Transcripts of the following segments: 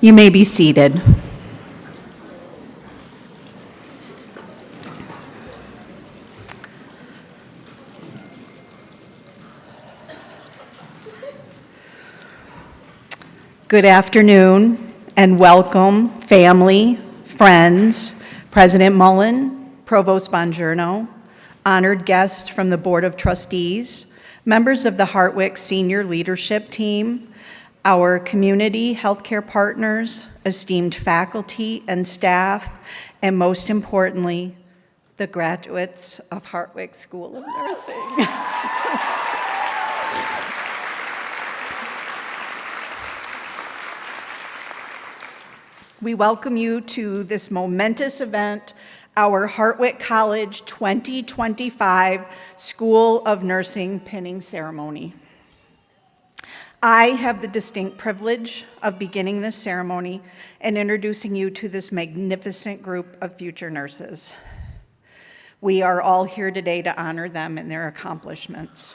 You may be seated. Good afternoon and welcome, family, friends, President Mullen, Provost Bongiorno, honored guests from the Board of Trustees, members of the Hartwick Senior Leadership Team, our community healthcare partners, esteemed faculty and staff, and most importantly, the graduates of Hartwick School of Nursing. We welcome you to this momentous event, our Hartwick College 2025 School of Nursing pinning ceremony. I have the distinct privilege of beginning this ceremony and introducing you to this magnificent group of future nurses. We are all here today to honor them and their accomplishments.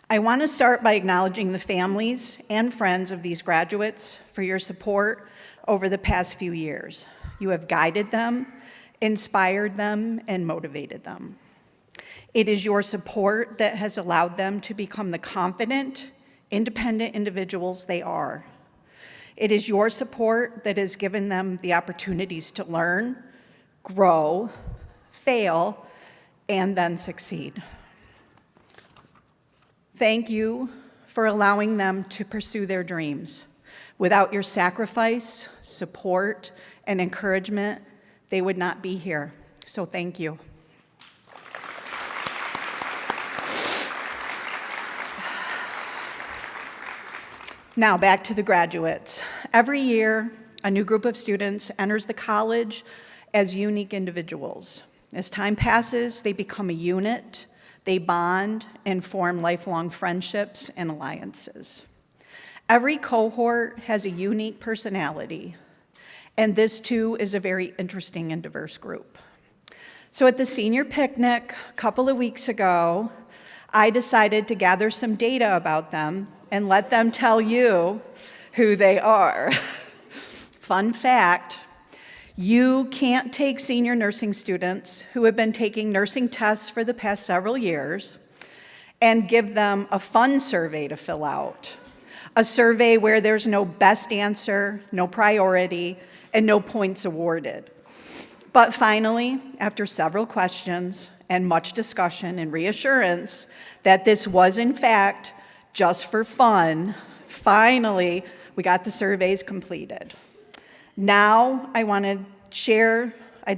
I want to start by acknowledging the families and friends of these graduates for your support over the past few years. You have guided them, inspired them, and motivated them. It is your support that has allowed them to become the confident, independent individuals they are. It is your support that has given them the opportunities to learn, grow, fail, and then succeed. Thank you for allowing them to pursue their dreams. Without your sacrifice, support, and encouragement, they would not be here. So thank you. Now back to the graduates. Every year, a new group of students enters the college as unique individuals. As time passes, they become a unit, they bond and form lifelong friendships and alliances. Every cohort has a unique personality, and this too is a very interesting and diverse group. So at the senior picnic a couple of weeks ago, I decided to gather some data about them and let them tell you who they are. Fun fact, you can't take senior nursing students who have been taking nursing tests for the past several years and give them a fun survey to fill out. A survey where there's no best answer, no priority, and no points awarded. But finally, after several questions and much discussion and reassurance that this was in fact just for fun, finally, we got the surveys completed. Now I'd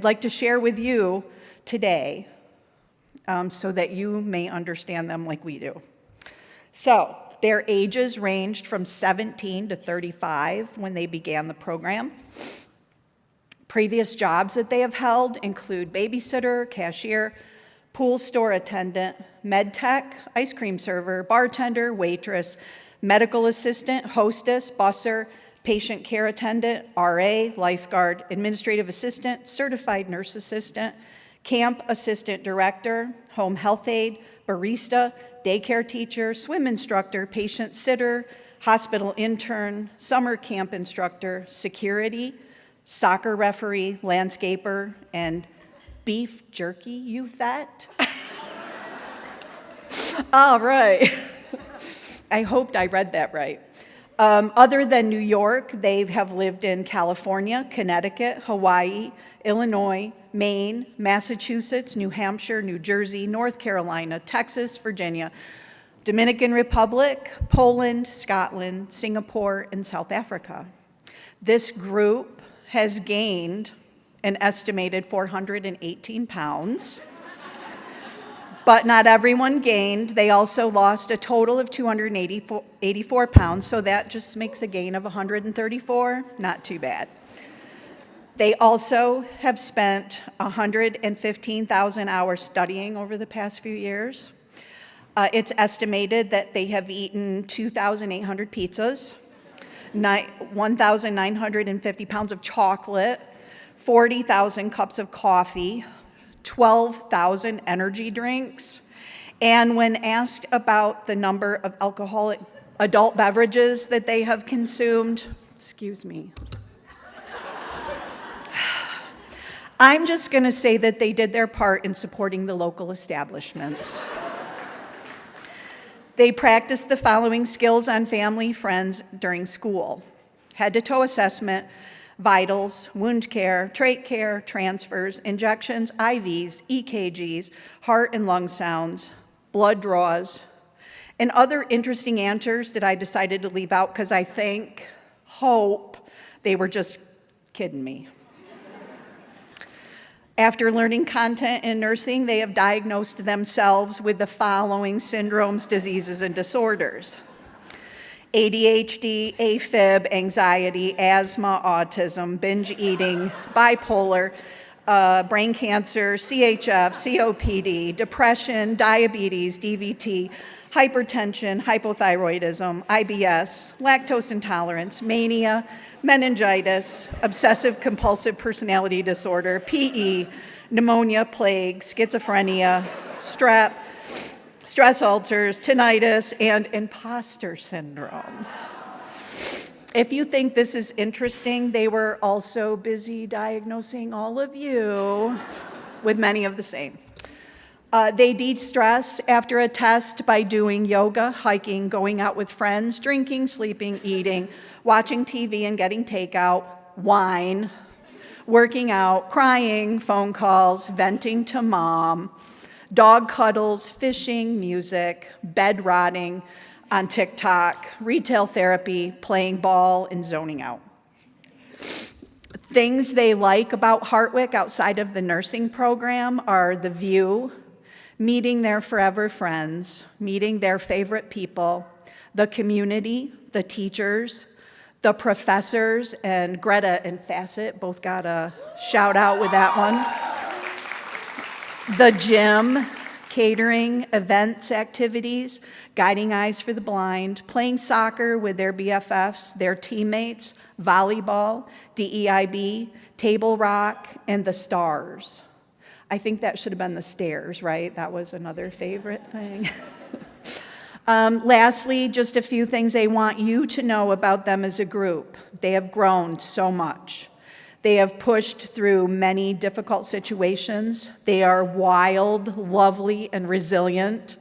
like to share with you today so that you may understand them like we do. So, their ages ranged from 17 to 35 when they began the program. Previous jobs that they have held include babysitter, cashier, pool store attendant, med tech, ice cream server, bartender, waitress, medical assistant, hostess, busser, patient care attendant, RA, lifeguard, administrative assistant, certified nurse assistant, camp assistant director, home health aide, barista, daycare teacher, swim instructor, patient sitter, hospital intern, summer camp instructor, security, soccer referee, landscaper, and beef jerky youthette. All right. I hoped I read that right. Other than New York, they have lived in California, Connecticut, Hawaii, Illinois, Maine, Massachusetts, New Hampshire, New Jersey, North Carolina, Texas, Virginia, Dominican Republic, Poland, Scotland, Singapore, and South Africa. This group has gained an estimated 418 pounds, but not everyone gained. They also lost a total of 284 pounds, so that just makes a gain of 134, not too bad. They also have spent 115,000 hours studying over the past few years. It's estimated that they have eaten 2,800 pizzas, 1,950 pounds of chocolate, 40,000 cups of coffee, 12,000 energy drinks, and when asked about the number of alcoholic adult beverages that they have consumed, Excuse me. I'm just going to say that they did their part in supporting the local establishments. They practiced the following skills on family, friends during school: head-to-toe assessment, vitals, wound care, trach care, transfers, injections, IVs, EKGs, heart and lung sounds, blood draws, and other interesting answers that I decided to leave out because I hope they were just kidding me. After learning content in nursing, they have diagnosed themselves with the following syndromes, diseases, and disorders: ADHD, AFib, anxiety, asthma, autism, binge eating, bipolar, brain cancer, CHF, COPD, depression, diabetes, DVT, hypertension, hypothyroidism, IBS, lactose intolerance, mania, meningitis, obsessive compulsive personality disorder, PE, pneumonia, plague, schizophrenia, strep, stress ulcers, tinnitus, and imposter syndrome. If you think this is interesting, they were also busy diagnosing all of you with many of the same. They de-stress after a test by doing yoga, hiking, going out with friends, drinking, sleeping, eating, watching TV and getting takeout, wine, working out, crying, phone calls, venting to mom, dog cuddles, fishing, music, bed rotting on TikTok, retail therapy, playing ball, and zoning out. Things they like about Hartwick outside of the nursing program are the view, meeting their forever friends, meeting their favorite people, the community, the teachers, the professors, and Greta and Facet both got a shout out with that one. The gym, catering, events, activities, guiding eyes for the blind, playing soccer with their BFFs, their teammates, volleyball, DEIB, table rock, and the stars. I think that should have been the stairs, right? That was another favorite thing. Lastly, just a few things I want you to know about them as a group. They have grown so much. They have pushed through many difficult situations. They are wild, lovely, and resilient.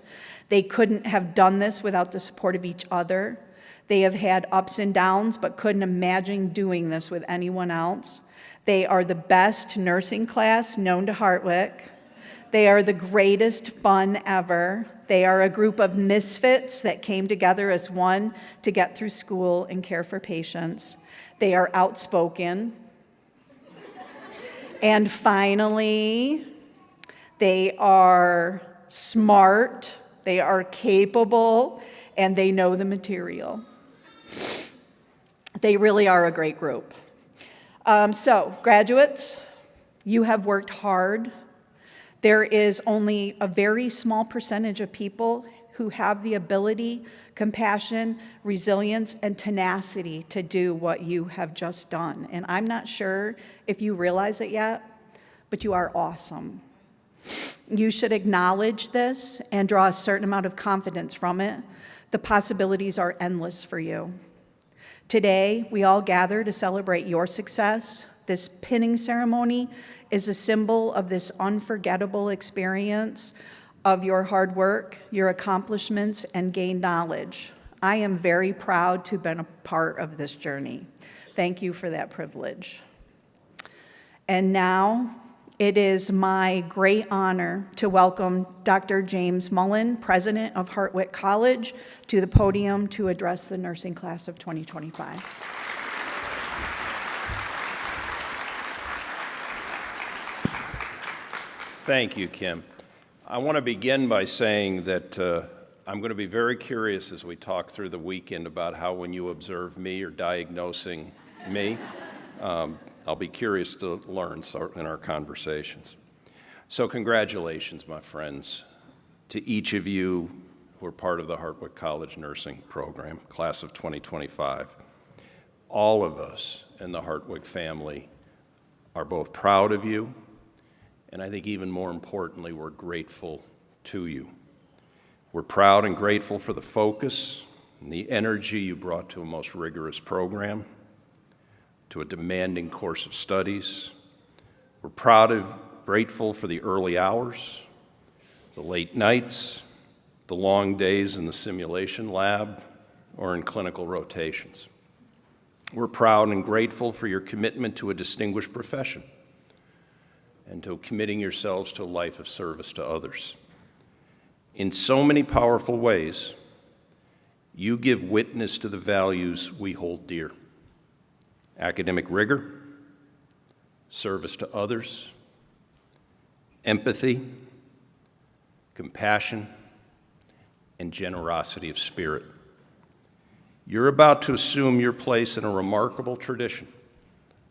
They couldn't have done this without the support of each other. They have had ups and downs, but couldn't imagine doing this with anyone else. They are the best nursing class known to Hartwick. They are the greatest fun ever. They are a group of misfits that came together as one to get through school and care for patients. They are outspoken. And finally, they are smart, they are capable, and they know the material. They really are a great group. So, graduates, you have worked hard. There is only a very small percentage of people who have the ability, compassion, resilience, and tenacity to do what you have just done. And I'm not sure if you realize it yet, but you are awesome. You should acknowledge this and draw a certain amount of confidence from it. The possibilities are endless for you. Today, we all gather to celebrate your success. This pinning ceremony is a symbol of this unforgettable experience of your hard work, your accomplishments, and gained knowledge. I am very proud to have been a part of this journey. Thank you for that privilege. And now, it is my great honor to welcome Dr. James Mullen, President of Hartwick College, to the podium to address the nursing class of 2025. Thank you, Kim. I want to begin by saying that I'm going to be very curious as we talk through the weekend about how when you observe me or diagnosing me, I'll be curious to learn in our conversations. So congratulations, my friends, to each of you who are part of the Hartwick College Nursing Program, class of 2025. All of us in the Hartwick family are both proud of you, and I think even more importantly, we're grateful to you. We're proud and grateful for the focus and the energy you brought to a most rigorous program. to a demanding course of studies. We're proud and grateful for the early hours, the late nights, the long days in the simulation lab or in clinical rotations. We're proud and grateful for your commitment to a distinguished profession and to committing yourselves to a life of service to others. In so many powerful ways, you give witness to the values we hold dear: academic rigor, service to others, empathy, compassion, and generosity of spirit. You're about to assume your place in a remarkable tradition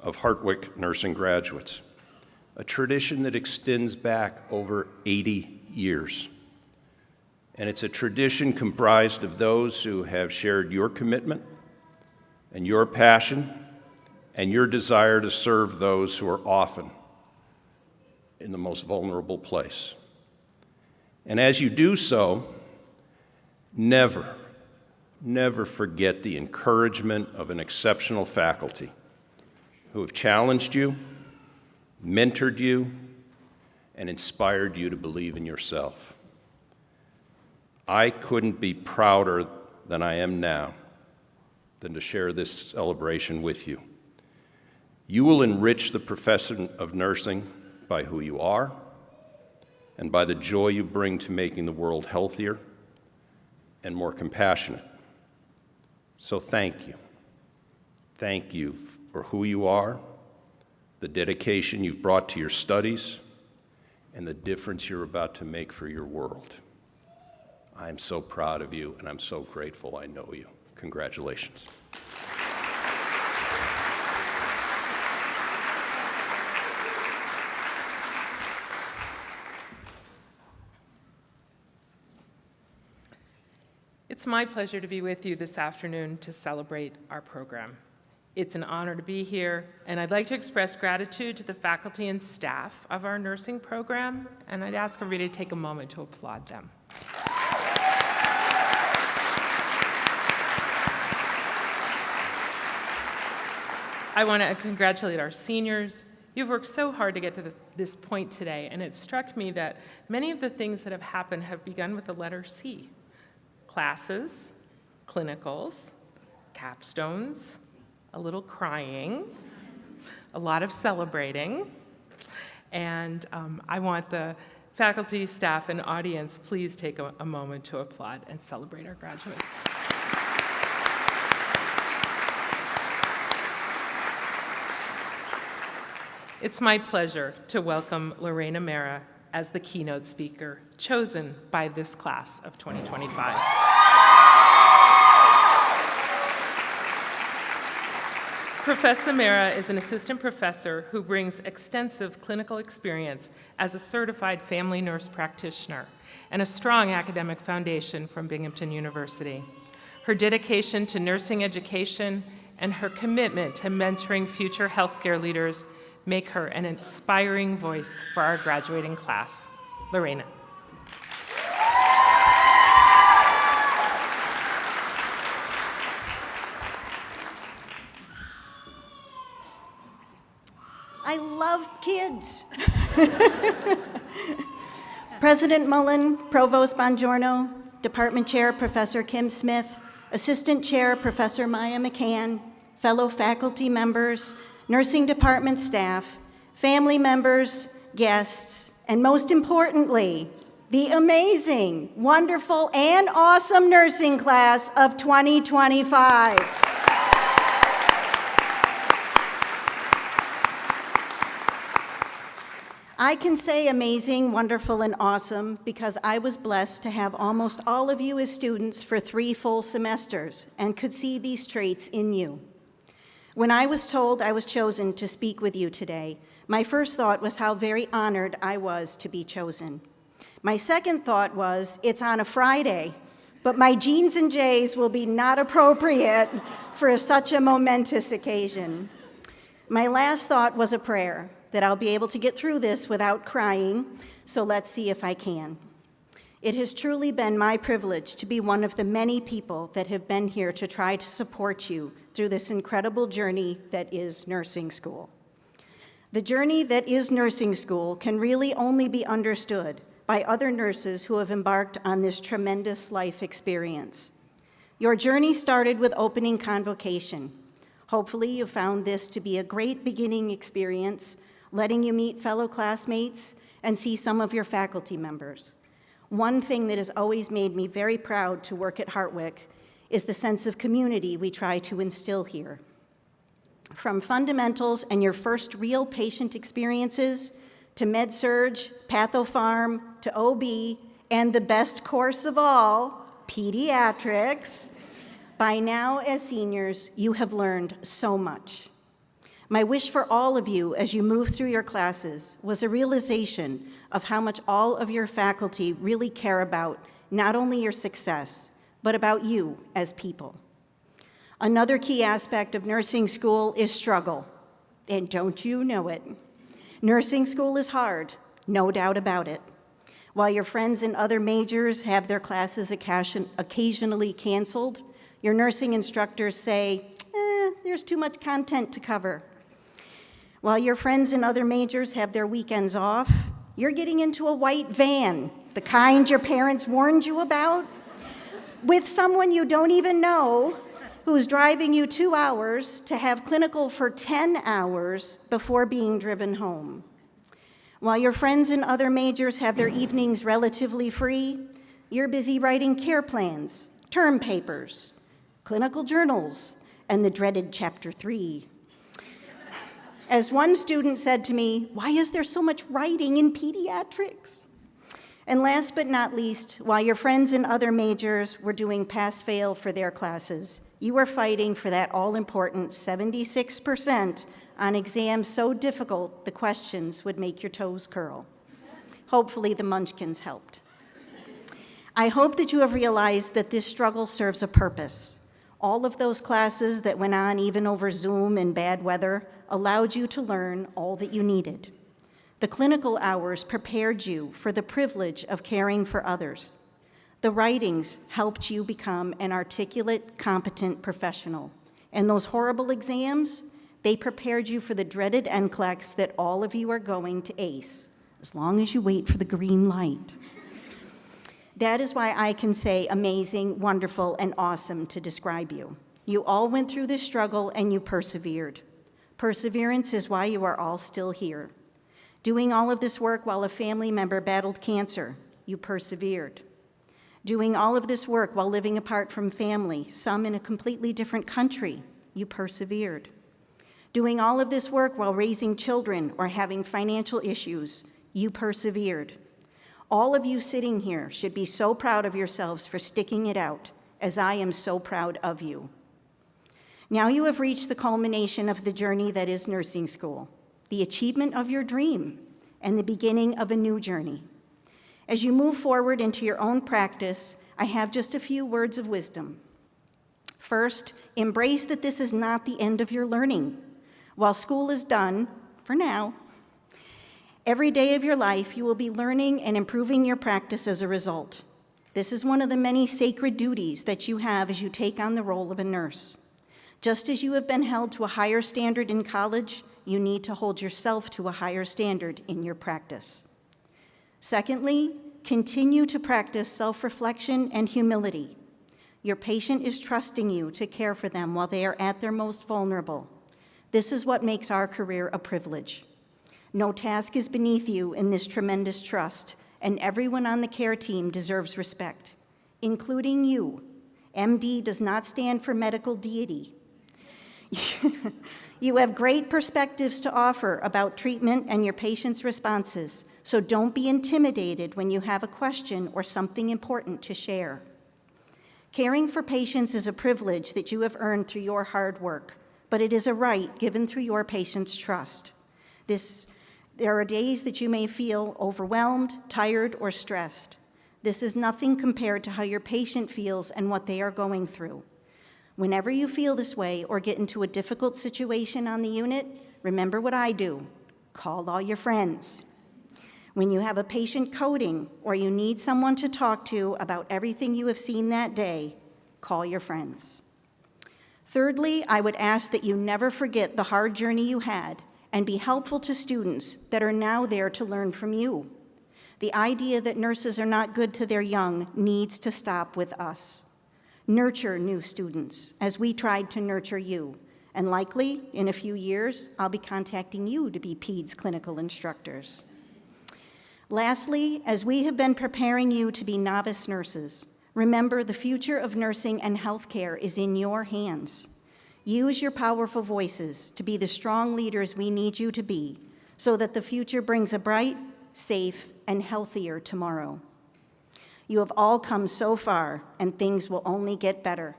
of Hartwick nursing graduates, a tradition that extends back over 80 years. And it's a tradition comprised of those who have shared your commitment and your passion and your desire to serve those who are often in the most vulnerable place. And as you do so, never forget the encouragement of an exceptional faculty who have challenged you, mentored you, and inspired you to believe in yourself. I couldn't be prouder than I am now than to share this celebration with you. You will enrich the profession of nursing by who you are and by the joy you bring to making the world healthier and more compassionate. So thank you. Thank you for who you are, the dedication you've brought to your studies, and the difference you're about to make for your world. I am so proud of you, and I'm so grateful I know you. Congratulations. It's my pleasure to be with you this afternoon to celebrate our program. It's an honor to be here, and I'd like to express gratitude to the faculty and staff of our nursing program, and I'd ask everybody to take a moment to applaud them. I want to congratulate our seniors. You've worked so hard to get to this point today, and it struck me that many of the things that have happened have begun with the letter C. Classes, clinicals, capstones, a little crying, a lot of celebrating, and I want the faculty, staff, and audience please take a moment to applaud and celebrate our graduates. It's my pleasure to welcome Lorena Mera as the keynote speaker chosen by this class of 2025. Professor Mera is an assistant professor who brings extensive clinical experience as a certified family nurse practitioner and a strong academic foundation from Binghamton University. Her dedication to nursing education and her commitment to mentoring future healthcare leaders make her an inspiring voice for our graduating class. Lorena. I love kids. President Mullen, Provost Bongiorno, Department Chair Professor Kim Smith, Assistant Chair Professor Maya McCann, fellow faculty members, nursing department staff, family members, guests, and most importantly, the amazing, wonderful, and awesome nursing class of 2025. I can say amazing, wonderful, and awesome because I was blessed to have almost all of you as students for 3 full semesters and could see these traits in you. When I was told I was chosen to speak with you today, my first thought was how very honored I was to be chosen. My second thought was, it's on a Friday, but my jeans and J's will be not appropriate for such a momentous occasion. My last thought was a prayer, that I'll be able to get through this without crying, so let's see if I can. It has truly been my privilege to be one of the many people that have been here to try to support you through this incredible journey that is nursing school. The journey that is nursing school can really only be understood by other nurses who have embarked on this tremendous life experience. Your journey started with opening convocation. Hopefully you found this to be a great beginning experience, letting you meet fellow classmates and see some of your faculty members. One thing that has always made me very proud to work at Hartwick is the sense of community we try to instill here. From fundamentals and your first real patient experiences, to med-surg, pathopharm, to OB, and the best course of all, pediatrics, by now as seniors, you have learned so much. My wish for all of you as you move through your classes was a realization of how much all of your faculty really care about not only your success, but about you as people. Another key aspect of nursing school is struggle, and don't you know it? Nursing school is hard, no doubt about it. While your friends in other majors have their classes occasionally canceled, your nursing instructors say, there's too much content to cover. While your friends in other majors have their weekends off, you're getting into a white van, the kind your parents warned you about, with someone you don't even know who's driving you 2 hours to have clinical for 10 hours before being driven home. While your friends in other majors have their evenings relatively free, you're busy writing care plans, term papers, clinical journals, and the dreaded Chapter 3. As one student said to me, "Why is there so much writing in pediatrics?" And last but not least, while your friends in other majors were doing pass-fail for their classes, you were fighting for that all-important 76% on exams so difficult the questions would make your toes curl. Hopefully the munchkins helped. I hope that you have realized that this struggle serves a purpose. All of those classes that went on even over Zoom in bad weather allowed you to learn all that you needed. The clinical hours prepared you for the privilege of caring for others. The writings helped you become an articulate, competent professional. And those horrible exams, they prepared you for the dreaded NCLEX that all of you are going to ace, as long as you wait for the green light. That is why I can say amazing, wonderful, and awesome to describe you. You all went through this struggle and you persevered. Perseverance is why you are all still here. Doing all of this work while a family member battled cancer, you persevered. Doing all of this work while living apart from family, some in a completely different country, you persevered. Doing all of this work while raising children or having financial issues, you persevered. All of you sitting here should be so proud of yourselves for sticking it out, as I am so proud of you. Now you have reached the culmination of the journey that is nursing school, the achievement of your dream, and the beginning of a new journey. As you move forward into your own practice, I have just a few words of wisdom. First, embrace that this is not the end of your learning. While school is done, for now, every day of your life you will be learning and improving your practice as a result. This is one of the many sacred duties that you have as you take on the role of a nurse. Just as you have been held to a higher standard in college, you need to hold yourself to a higher standard in your practice. Secondly, continue to practice self-reflection and humility. Your patient is trusting you to care for them while they are at their most vulnerable. This is what makes our career a privilege. No task is beneath you in this tremendous trust, and everyone on the care team deserves respect, including you. MD does not stand for medical deity. You have great perspectives to offer about treatment and your patient's responses, so don't be intimidated when you have a question or something important to share. Caring for patients is a privilege that you have earned through your hard work, but it is a right given through your patient's trust. There are days that you may feel overwhelmed, tired, or stressed. This is nothing compared to how your patient feels and what they are going through. Whenever you feel this way or get into a difficult situation on the unit, remember what I do. Call all your friends. When you have a patient coding or you need someone to talk to about everything you have seen that day, call your friends. Thirdly, I would ask that you never forget the hard journey you had and be helpful to students that are now there to learn from you. The idea that nurses are not good to their young needs to stop with us. Nurture new students as we tried to nurture you. And likely, in a few years, I'll be contacting you to be PEDS clinical instructors. Lastly, as we have been preparing you to be novice nurses, remember the future of nursing and healthcare is in your hands. Use your powerful voices to be the strong leaders we need you to be so that the future brings a bright, safe, and healthier tomorrow. You have all come so far, and things will only get better.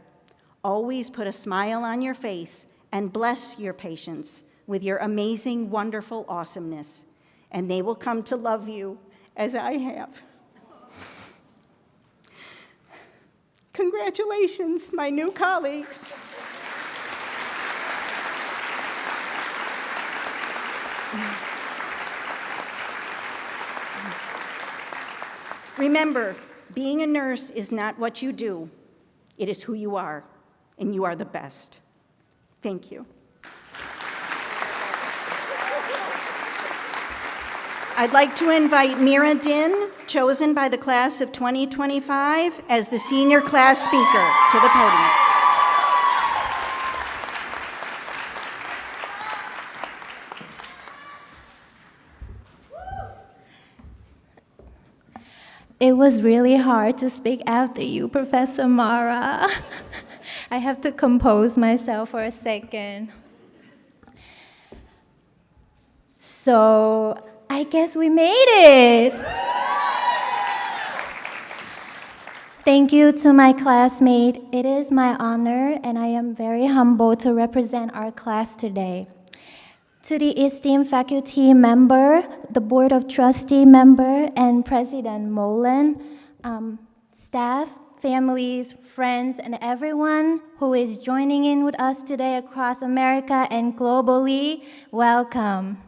Always put a smile on your face and bless your patients with your amazing, wonderful awesomeness, and they will come to love you as I have. Congratulations, my new colleagues. Remember, being a nurse is not what you do, it is who you are, and you are the best. Thank you. I'd like to invite Mira Din, chosen by the class of 2025 as the senior class speaker, to the podium. It was really hard to speak after you, Professor Mara. I have to compose myself for a second. So, I guess we made it. Thank you to my classmate. It is my honor, and I am very humbled to represent our class today. To the esteemed faculty member, the Board of Trustee member, and President Molen, staff, families, friends, and everyone who is joining in with us today across America and globally, welcome.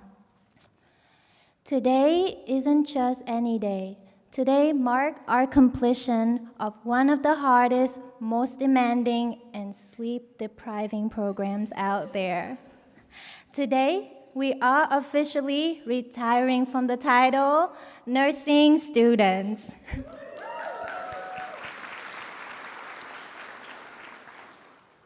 Today isn't just any day. Today marks our completion of one of the hardest, most demanding, and sleep-depriving programs out there. Today, we are officially retiring from the title, Nursing Students.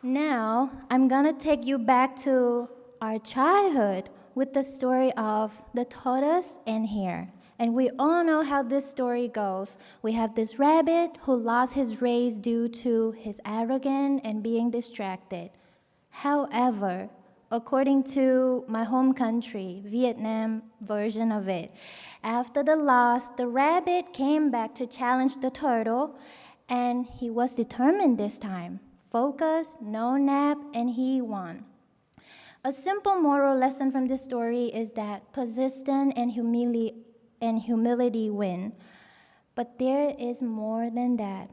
Now, I'm gonna take you back to our childhood with the story of the tortoise and hare. And we all know how this story goes. We have this rabbit who lost his race due to his arrogance and being distracted. However, according to my home country, Vietnam version of it, after the loss, the rabbit came back to challenge the turtle, and he was determined this time. Focus, no nap, and he won. A simple moral lesson from this story is that persistence and humility win. But there is more than that.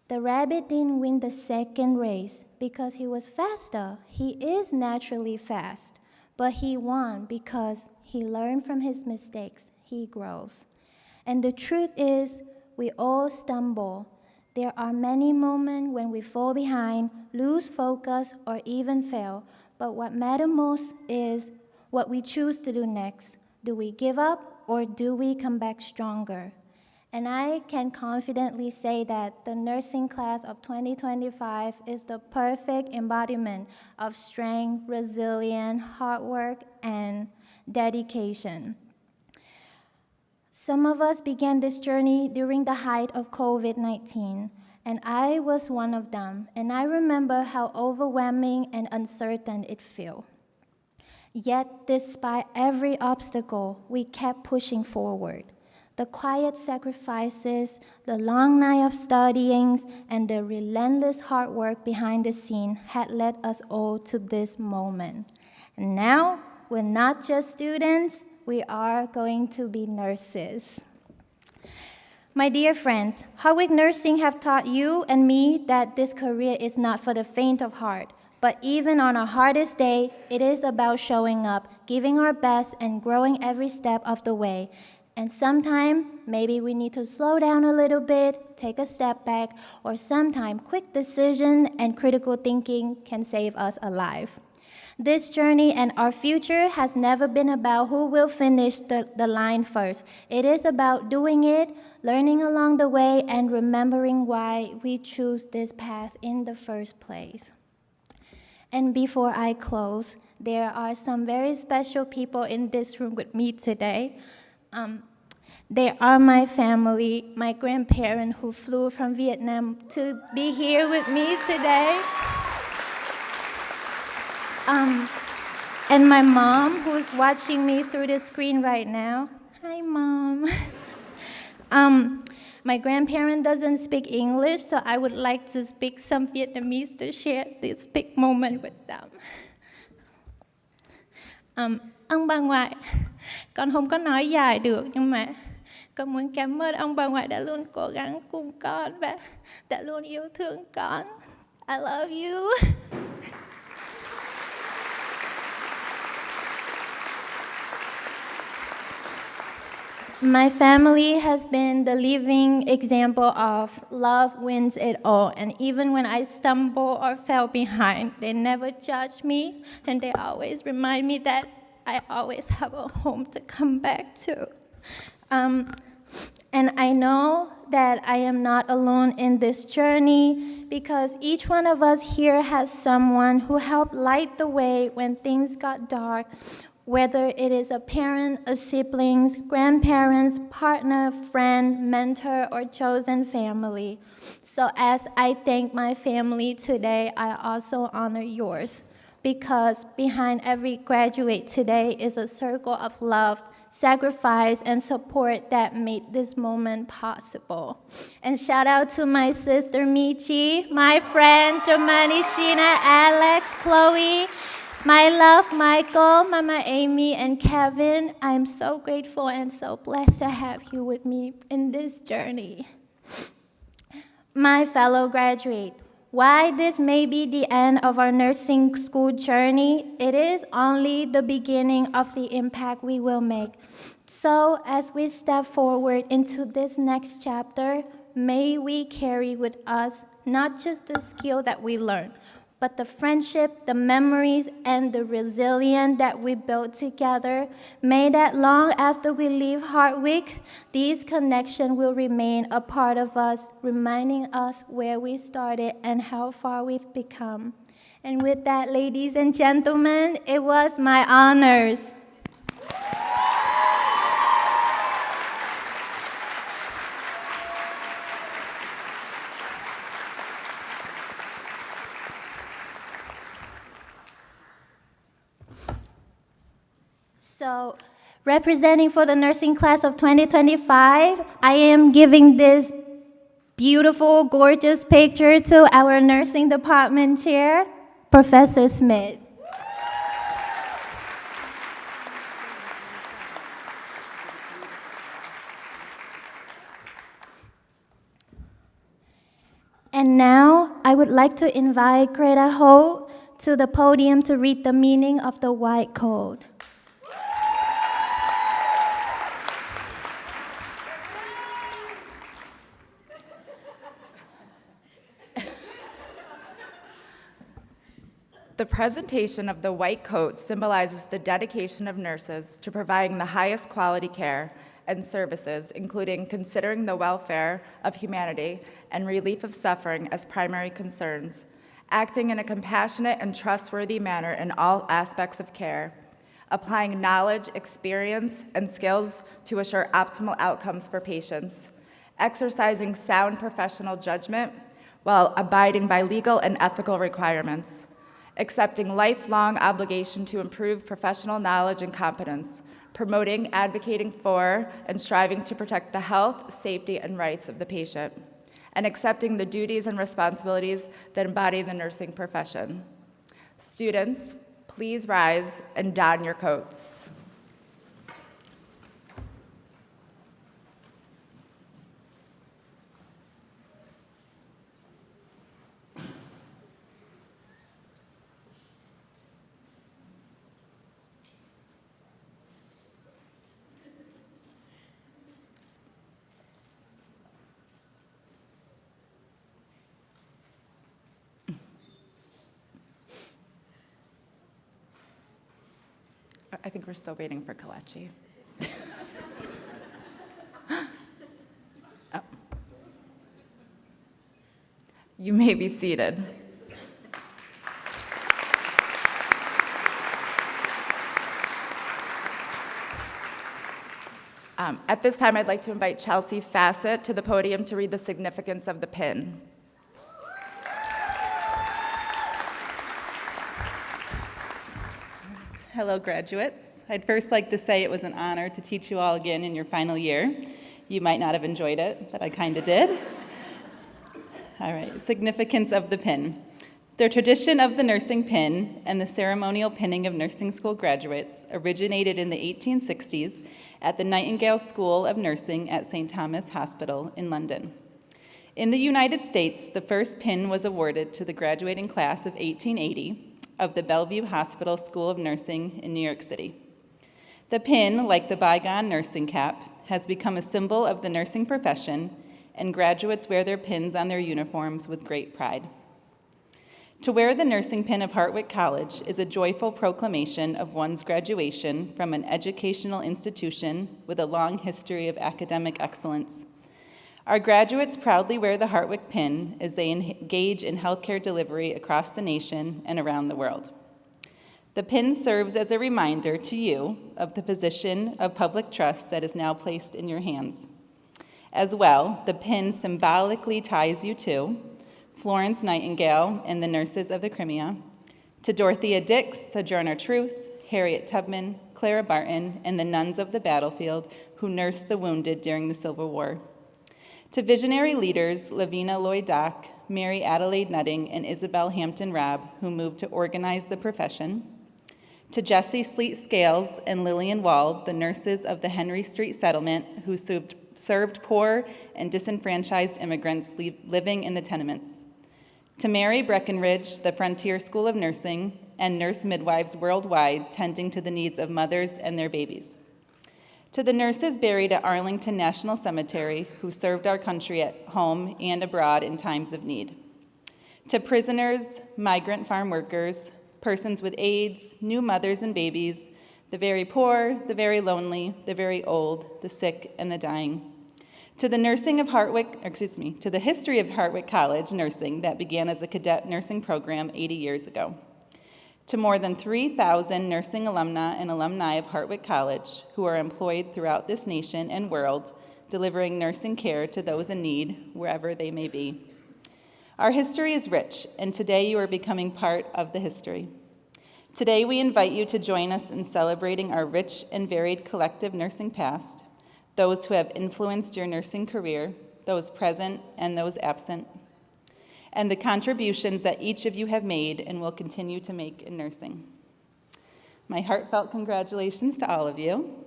The rabbit didn't win the second race because he was faster. He is naturally fast. But he won because he learned from his mistakes. He grows. And the truth is, we all stumble. There are many moments when we fall behind, lose focus, or even fail. But what matters most is what we choose to do next. Do we give up or do we come back stronger? And I can confidently say that the nursing class of 2025 is the perfect embodiment of strength, resilience, hard work, and dedication. Some of us began this journey during the height of COVID-19, and I was one of them, and I remember how overwhelming and uncertain it felt. Yet, despite every obstacle, we kept pushing forward. The quiet sacrifices, the long night of studying, and the relentless hard work behind the scene had led us all to this moment. And now, we're not just students, we are going to be nurses. My dear friends, Hartwick Nursing have taught you and me that this career is not for the faint of heart. But even on our hardest day, it is about showing up, giving our best, and growing every step of the way. And sometimes, maybe we need to slow down a little bit, take a step back, or sometimes quick decision and critical thinking can save us alive. This journey and our future has never been about who will finish the line first. It is about doing it, learning along the way, and remembering why we choose this path in the first place. And before I close, there are some very special people in this room with me today. They are my family, my grandparents who flew from Vietnam to be here with me today. And my mom, who's watching me through the screen right now. Hi, Mom. My grandparent doesn't speak English, so I would like to speak some Vietnamese to share this big moment with them. Ông bà ngoại, con không có nói dài được, nhưng mà con muốn cảm ơn ông bà ngoại đã luôn cố gắng cùng con và đã luôn yêu thương con. I love you. My family has been the living example of love wins it all. And even when I stumble or fell behind, they never judge me, and they always remind me that I always have a home to come back to. And I know that I am not alone in this journey because each one of us here has someone who helped light the way when things got dark, whether it is a parent, a siblings, grandparents, partner, friend, mentor, or chosen family. So as I thank my family today, I also honor yours, because behind every graduate today is a circle of love, sacrifice, and support that made this moment possible. And shout out to my sister Michi, my friend Germani, Sheena, Alex, Chloe, my love, Michael, Mama Amy, and Kevin. I'm so grateful and so blessed to have you with me in this journey. My fellow graduate, while this may be the end of our nursing school journey, it is only the beginning of the impact we will make. So as we step forward into this next chapter, may we carry with us not just the skill that we learn, but the friendship, the memories, and the resilience that we built together. May that long after we leave Hartwick, these connections will remain a part of us, reminding us where we started and how far we've become. And with that, ladies and gentlemen, it was my honors. So, representing for the nursing class of 2025, I am giving this beautiful, gorgeous picture to our nursing department chair, Professor Smith. And now, I would like to invite Greta Ho to the podium to read the meaning of the White Code. The presentation of the white coat symbolizes the dedication of nurses to providing the highest quality care and services, including considering the welfare of humanity and relief of suffering as primary concerns, acting in a compassionate and trustworthy manner in all aspects of care, applying knowledge, experience, and skills to assure optimal outcomes for patients, exercising sound professional judgment while abiding by legal and ethical requirements, accepting lifelong obligation to improve professional knowledge and competence, promoting, advocating for, and striving to protect the health, safety, and rights of the patient, and accepting the duties and responsibilities that embody the nursing profession. Students, please rise and don your coats. I think we're still waiting for Kalechi. Oh. You may be seated. At this time, I'd like to invite Chelsea Fassett to the podium to read the significance of the pin. Hello, graduates. I'd first like to say it was an honor to teach you all again in your final year. You might not have enjoyed it, but I kind of did. All right, significance of the pin. The tradition of the nursing pin and the ceremonial pinning of nursing school graduates originated in the 1860s at the Nightingale School of Nursing at St. Thomas Hospital in London. In the United States, the first pin was awarded to the graduating class of 1880 of the Bellevue Hospital School of Nursing in New York City. The pin, like the bygone nursing cap, has become a symbol of the nursing profession, and graduates wear their pins on their uniforms with great pride. To wear the nursing pin of Hartwick College is a joyful proclamation of one's graduation from an educational institution with a long history of academic excellence. Our graduates proudly wear the Hartwick pin as they engage in healthcare delivery across the nation and around the world. The pin serves as a reminder to you of the position of public trust that is now placed in your hands. As well, the pin symbolically ties you to Florence Nightingale and the nurses of the Crimea, to Dorothea Dix, Sojourner Truth, Harriet Tubman, Clara Barton, and the nuns of the battlefield who nursed the wounded during the Civil War, to visionary leaders Lavina Lloyd Dock, Mary Adelaide Nutting, and Isabel Hampton Robb, who moved to organize the profession, to Jessie Sleet Scales and Lillian Wald, the nurses of the Henry Street Settlement, who served poor and disenfranchised immigrants living in the tenements, to Mary Breckenridge, the Frontier School of Nursing, and nurse midwives worldwide tending to the needs of mothers and their babies, to the nurses buried at Arlington National Cemetery who served our country at home and abroad in times of need, to prisoners, migrant farm workers, persons with AIDS, new mothers and babies, the very poor, the very lonely, the very old, the sick, and the dying, to the to the history of Hartwick College nursing that began as a cadet nursing program 80 years ago, to more than 3,000 nursing alumna and alumni of Hartwick College who are employed throughout this nation and world, delivering nursing care to those in need wherever they may be. Our history is rich, and today you are becoming part of the history. Today we invite you to join us in celebrating our rich and varied collective nursing past, those who have influenced your nursing career, those present and those absent, and the contributions that each of you have made and will continue to make in nursing. My heartfelt congratulations to all of you.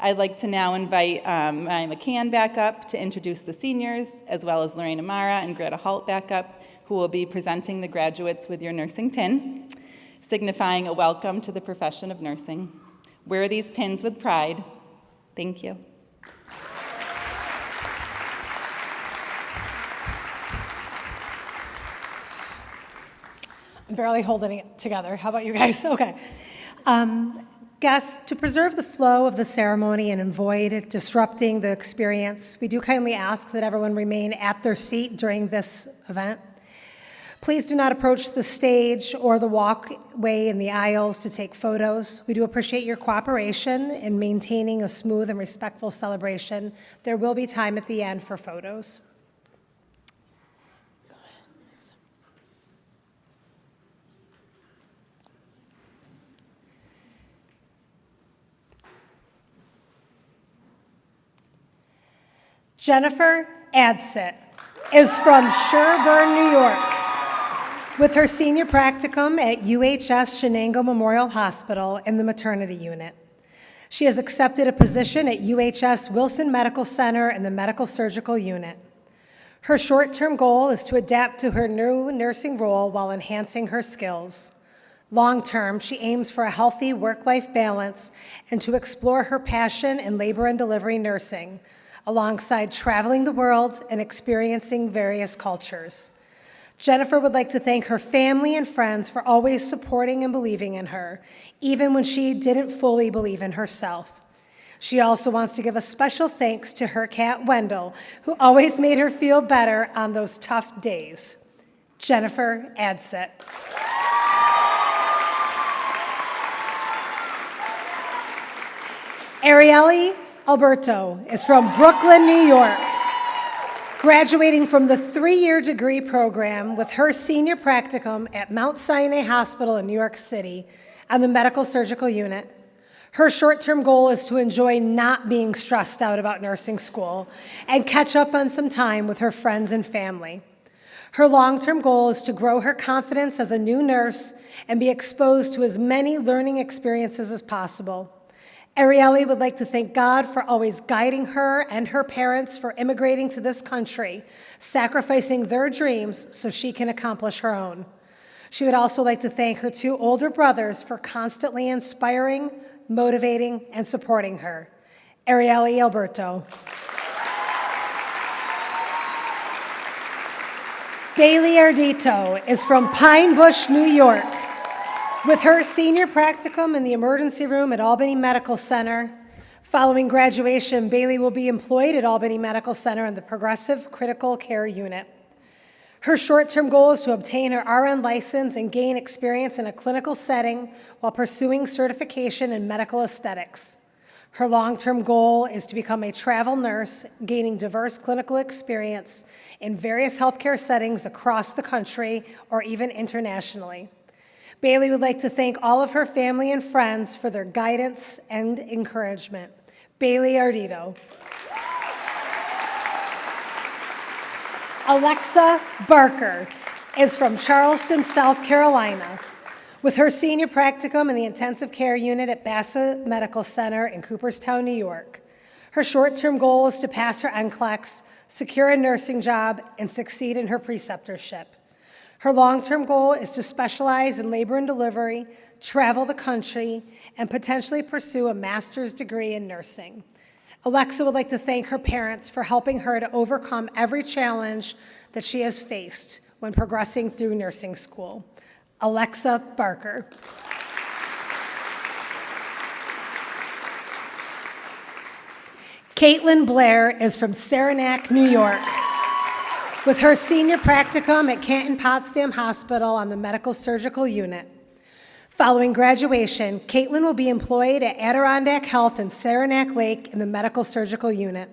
I'd like to now invite Ryan McCann back up to introduce the seniors, as well as Lorraine Amara and Greta Holt back up, who will be presenting the graduates with your nursing pin, signifying a welcome to the profession of nursing. Wear these pins with pride. Thank you. I'm barely holding it together. How about you guys? Okay. Guests, to preserve the flow of the ceremony and avoid disrupting the experience, we do kindly ask that everyone remain at their seat during this event. Please do not approach the stage or the walkway in the aisles to take photos. We do appreciate your cooperation in maintaining a smooth and respectful celebration. There will be time at the end for photos. Jennifer Adsit is from Sherburne, New York. With her senior practicum at UHS Shenango Memorial Hospital in the maternity unit. She has accepted a position at UHS Wilson Medical Center in the medical surgical unit. Her short-term goal is to adapt to her new nursing role while enhancing her skills. Long-term, she aims for a healthy work-life balance and to explore her passion in labor and delivery nursing, alongside traveling the world and experiencing various cultures. Jennifer would like to thank her family and friends for always supporting and believing in her, even when she didn't fully believe in herself. She also wants to give a special thanks to her cat, Wendell, who always made her feel better on those tough days. Jennifer Adsit. Arielle Alberto is from Brooklyn, New York, graduating from the 3-year degree program with her senior practicum at Mount Sinai Hospital in New York City on the medical surgical unit. Her short-term goal is to enjoy not being stressed out about nursing school and catch up on some time with her friends and family. Her long-term goal is to grow her confidence as a new nurse and be exposed to as many learning experiences as possible. Arielle would like to thank God for always guiding her and her parents for immigrating to this country, sacrificing their dreams so she can accomplish her own. She would also like to thank her 2 older brothers for constantly inspiring, motivating, and supporting her. Arielle Alberto. Bailey Ardito is from Pine Bush, New York. With her senior practicum in the emergency room at Albany Medical Center, following graduation, Bailey will be employed at Albany Medical Center in the Progressive Critical Care Unit. Her short-term goal is to obtain her RN license and gain experience in a clinical setting while pursuing certification in medical aesthetics. Her long-term goal is to become a travel nurse, gaining diverse clinical experience in various healthcare settings across the country or even internationally. Bailey would like to thank all of her family and friends for their guidance and encouragement. Bailey Ardito. Alexa Barker is from Charleston, South Carolina. With her senior practicum in the intensive care unit at Bassett Medical Center in Cooperstown, New York. Her short-term goal is to pass her NCLEX, secure a nursing job, and succeed in her preceptorship. Her long-term goal is to specialize in labor and delivery, travel the country, and potentially pursue a master's degree in nursing. Alexa would like to thank her parents for helping her to overcome every challenge that she has faced when progressing through nursing school. Alexa Barker. Caitlin Blair is from Saranac, New York. With her senior practicum at Canton-Potsdam Hospital on the medical surgical unit. Following graduation, Caitlin will be employed at Adirondack Health in Saranac Lake in the medical surgical unit.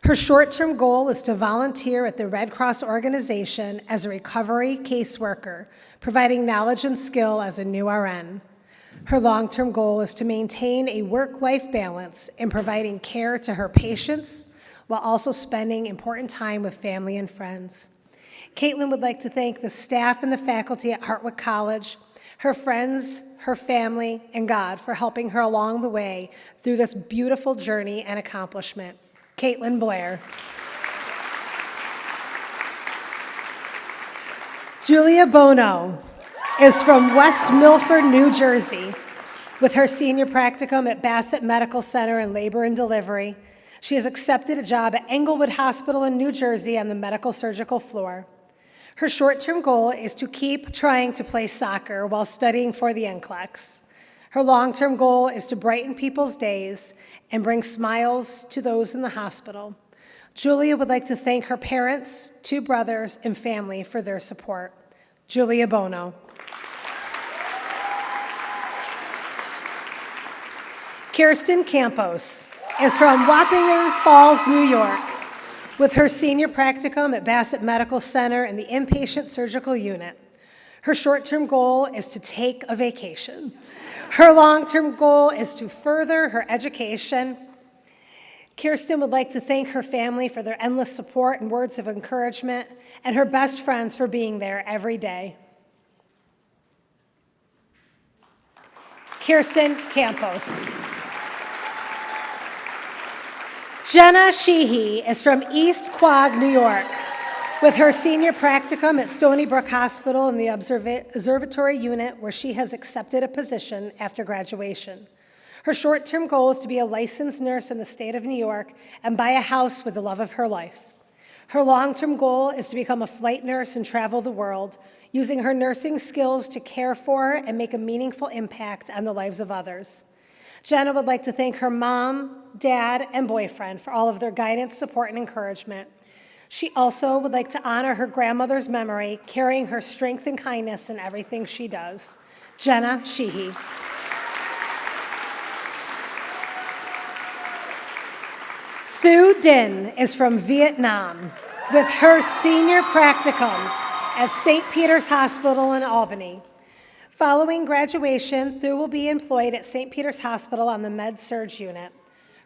Her short-term goal is to volunteer at the Red Cross organization as a recovery caseworker, providing knowledge and skill as a new RN. Her long-term goal is to maintain a work-life balance in providing care to her patients while also spending important time with family and friends. Caitlin would like to thank the staff and the faculty at Hartwick College, her friends, her family, and God for helping her along the way through this beautiful journey and accomplishment. Caitlin Blair. Julia Bono is from West Milford, New Jersey. With her senior practicum at Bassett Medical Center in labor and delivery, she has accepted a job at Englewood Hospital in New Jersey on the medical surgical floor. Her short-term goal is to keep trying to play soccer while studying for the NCLEX. Her long-term goal is to brighten people's days and bring smiles to those in the hospital. Julia would like to thank her parents, 2 brothers, and family for their support. Julia Bono. Kirsten Campos is from Wappingers Falls, New York. With her senior practicum at Bassett Medical Center in the inpatient surgical unit. Her short-term goal is to take a vacation. Her long-term goal is to further her education. Kirsten would like to thank her family for their endless support and words of encouragement, and her best friends for being there every day. Kirsten Campos. Jenna Sheehy is from East Quogue, New York. With her senior practicum at Stony Brook Hospital in the observatory unit, where she has accepted a position after graduation. Her short-term goal is to be a licensed nurse in the state of New York and buy a house with the love of her life. Her long-term goal is to become a flight nurse and travel the world, using her nursing skills to care for and make a meaningful impact on the lives of others. Jenna would like to thank her mom, dad, and boyfriend for all of their guidance, support, and encouragement. She also would like to honor her grandmother's memory, carrying her strength and kindness in everything she does. Jenna Sheehy. Thu Dinh is from Vietnam with her senior practicum at St. Peter's Hospital in Albany. Following graduation, Thu will be employed at St. Peter's Hospital on the Med-Surg unit.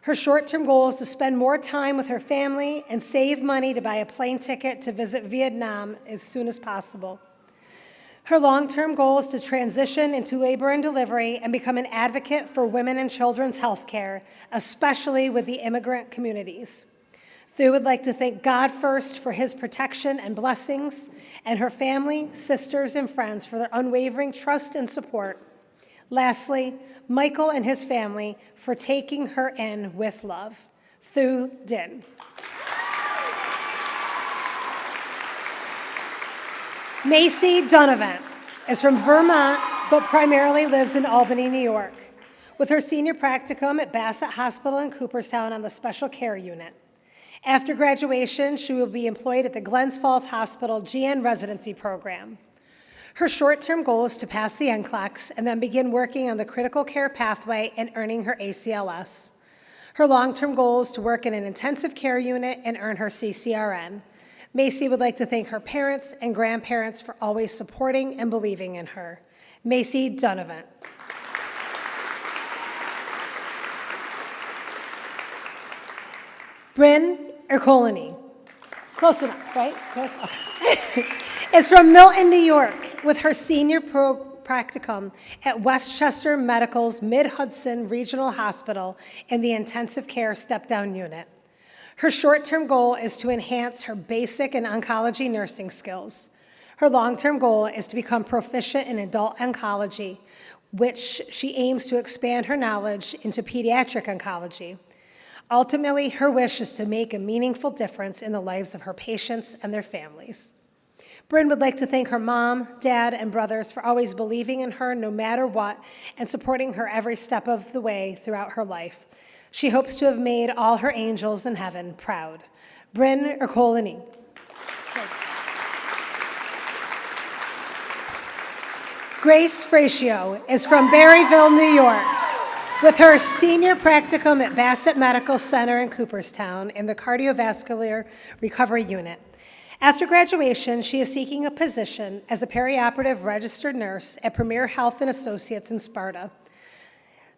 Her short-term goal is to spend more time with her family and save money to buy a plane ticket to visit Vietnam as soon as possible. Her long-term goal is to transition into labor and delivery and become an advocate for women and children's health care, especially with the immigrant communities. Thu would like to thank God first for his protection and blessings, and her family, sisters, and friends for their unwavering trust and support. Lastly, Michael and his family for taking her in with love. Thu Dinh. Macy Donovan is from Vermont, but primarily lives in Albany, New York, with her senior practicum at Bassett Hospital in Cooperstown on the special care unit. After graduation, she will be employed at the Glens Falls Hospital GN residency program. Her short-term goal is to pass the NCLEX and then begin working on the critical care pathway and earning her ACLS. Her long-term goal is to work in an intensive care unit and earn her CCRN. Macy would like to thank her parents and grandparents for always supporting and believing in her. Macy Donovan. Bryn Ercolini, close enough, right? Close. Okay. Is from Milton, New York, with her senior practicum at Westchester Medical's Mid-Hudson Regional Hospital in the intensive care step-down unit. Her short-term goal is to enhance her basic and oncology nursing skills. Her long-term goal is to become proficient in adult oncology, which she aims to expand her knowledge into pediatric oncology. Ultimately, her wish is to make a meaningful difference in the lives of her patients and their families. Bryn would like to thank her mom, dad, and brothers for always believing in her no matter what and supporting her every step of the way throughout her life. She hopes to have made all her angels in heaven proud. Bryn Ercolini. Grace Fracio is from Berryville, New York, with her senior practicum at Bassett Medical Center in Cooperstown in the cardiovascular recovery unit. After graduation, she is seeking a position as a perioperative registered nurse at Premier Health and Associates in Sparta.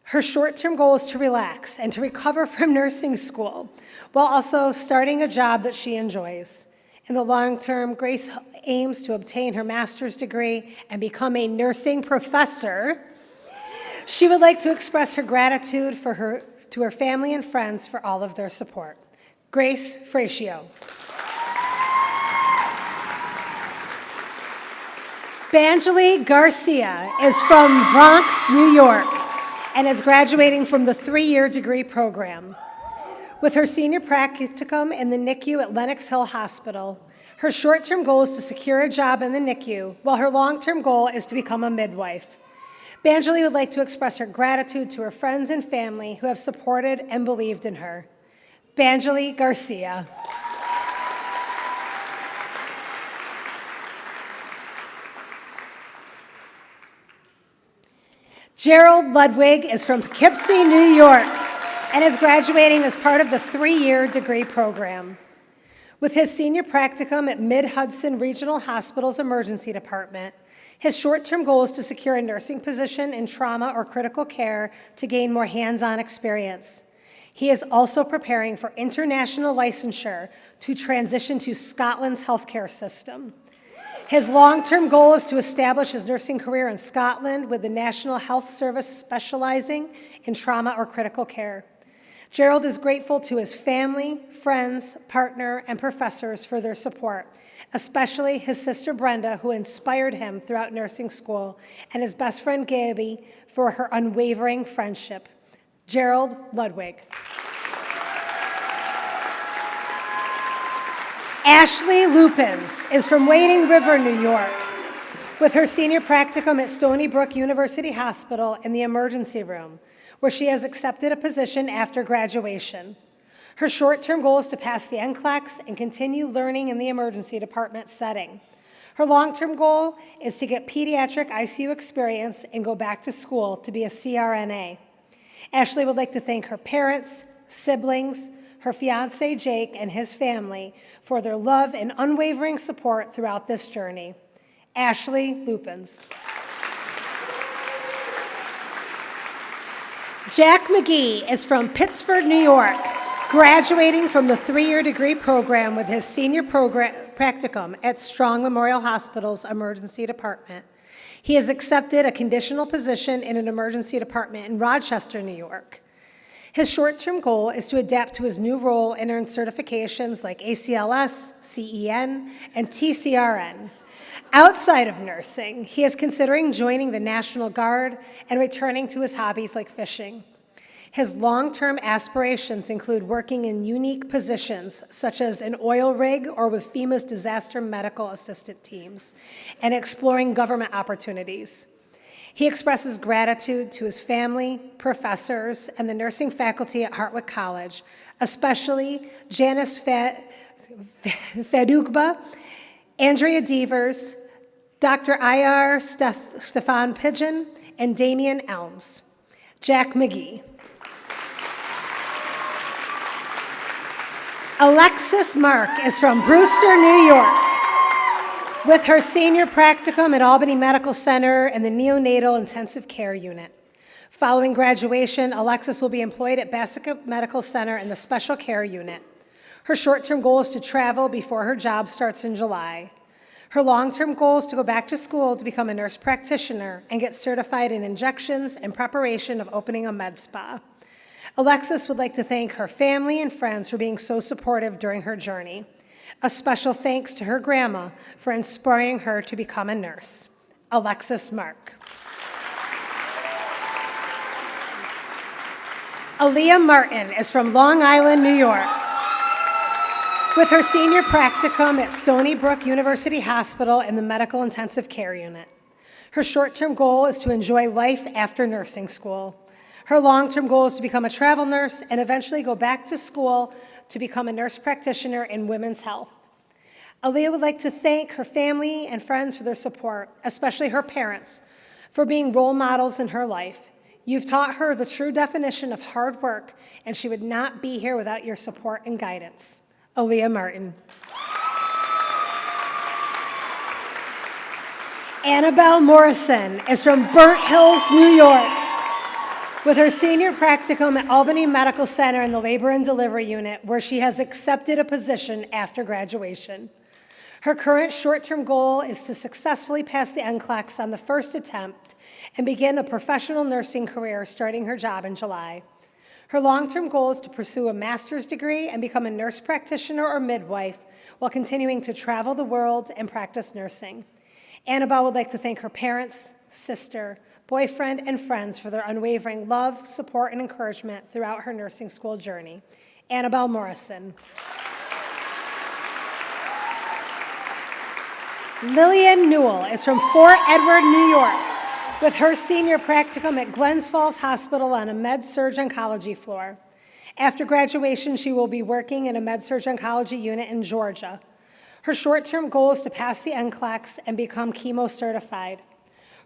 Her short-term goal is to relax and to recover from nursing school, while also starting a job that she enjoys. In the long term, Grace aims to obtain her master's degree and become a nursing professor. She would like to express her gratitude to her family and friends for all of their support. Grace Fracio. Banjali Garcia is from Bronx, New York, and is graduating from the 3-year degree program. With her senior practicum in the NICU at Lenox Hill Hospital, her short-term goal is to secure a job in the NICU, while her long-term goal is to become a midwife. Banjali would like to express her gratitude to her friends and family who have supported and believed in her. Banjali Garcia. Gerald Ludwig is from Poughkeepsie, New York, and is graduating as part of the 3-year degree program. With his senior practicum at Mid-Hudson Regional Hospital's Emergency Department, his short-term goal is to secure a nursing position in trauma or critical care to gain more hands-on experience. He is also preparing for international licensure to transition to Scotland's healthcare system. His long-term goal is to establish his nursing career in Scotland with the National Health Service specializing in trauma or critical care. Gerald is grateful to his family, friends, partner, and professors for their support, especially his sister Brenda, who inspired him throughout nursing school, and his best friend Gabby for her unwavering friendship. Gerald Ludwig. Ashley Lupins is from Wading River, New York, with her senior practicum at Stony Brook University Hospital in the emergency room, where she has accepted a position after graduation. Her short-term goal is to pass the NCLEX and continue learning in the emergency department setting. Her long-term goal is to get pediatric ICU experience and go back to school to be a CRNA. Ashley would like to thank her parents, siblings, her fiancé Jake, and his family for their love and unwavering support throughout this journey. Ashley Lupins. Jack McGee is from Pittsford, New York, graduating from the 3-year degree program with his senior practicum at Strong Memorial Hospital's emergency department. He has accepted a conditional position in an emergency department in Rochester, New York. His short-term goal is to adapt to his new role and earn certifications like ACLS, CEN, and TCRN. Outside of nursing, he is considering joining the National Guard and returning to his hobbies like fishing. His long-term aspirations include working in unique positions, such as an oil rig or with FEMA's disaster medical assistant teams, and exploring government opportunities. He expresses gratitude to his family, professors, and the nursing faculty at Hartwick College, especially Janice Fadugba, Andrea Devers, Dr. I.R. Stefan Pigeon, and Damian Elms. Jack McGee. Alexis Mark is from Brewster, New York, with her senior practicum at Albany Medical Center in the neonatal intensive care unit. Following graduation, Alexis will be employed at Bassica Medical Center in the special care unit. Her short-term goal is to travel before her job starts in July. Her long-term goal is to go back to school to become a nurse practitioner and get certified in injections in preparation of opening a med spa. Alexis would like to thank her family and friends for being so supportive during her journey. A special thanks to her grandma for inspiring her to become a nurse. Alexis Mark. Aaliyah Martin is from Long Island, New York, with her senior practicum at Stony Brook University Hospital in the medical intensive care unit. Her short-term goal is to enjoy life after nursing school. Her long-term goal is to become a travel nurse and eventually go back to school to become a nurse practitioner in women's health. Aaliyah would like to thank her family and friends for their support, especially her parents, for being role models in her life. You've taught her the true definition of hard work, and she would not be here without your support and guidance. Aaliyah Martin. Annabelle Morrison is from Burnt Hills, New York, with her senior practicum at Albany Medical Center in the Labor and Delivery Unit, where she has accepted a position after graduation. Her current short-term goal is to successfully pass the NCLEX on the first attempt and begin a professional nursing career starting her job in July. Her long-term goal is to pursue a master's degree and become a nurse practitioner or midwife while continuing to travel the world and practice nursing. Annabelle would like to thank her parents, sister, boyfriend, and friends for their unwavering love, support, and encouragement throughout her nursing school journey. Annabelle Morrison. Lillian Newell is from Fort Edward, New York, with her senior practicum at Glens Falls Hospital on a med-surg oncology floor. After graduation, she will be working in a med-surg oncology unit in Georgia. Her short-term goal is to pass the NCLEX and become chemo certified.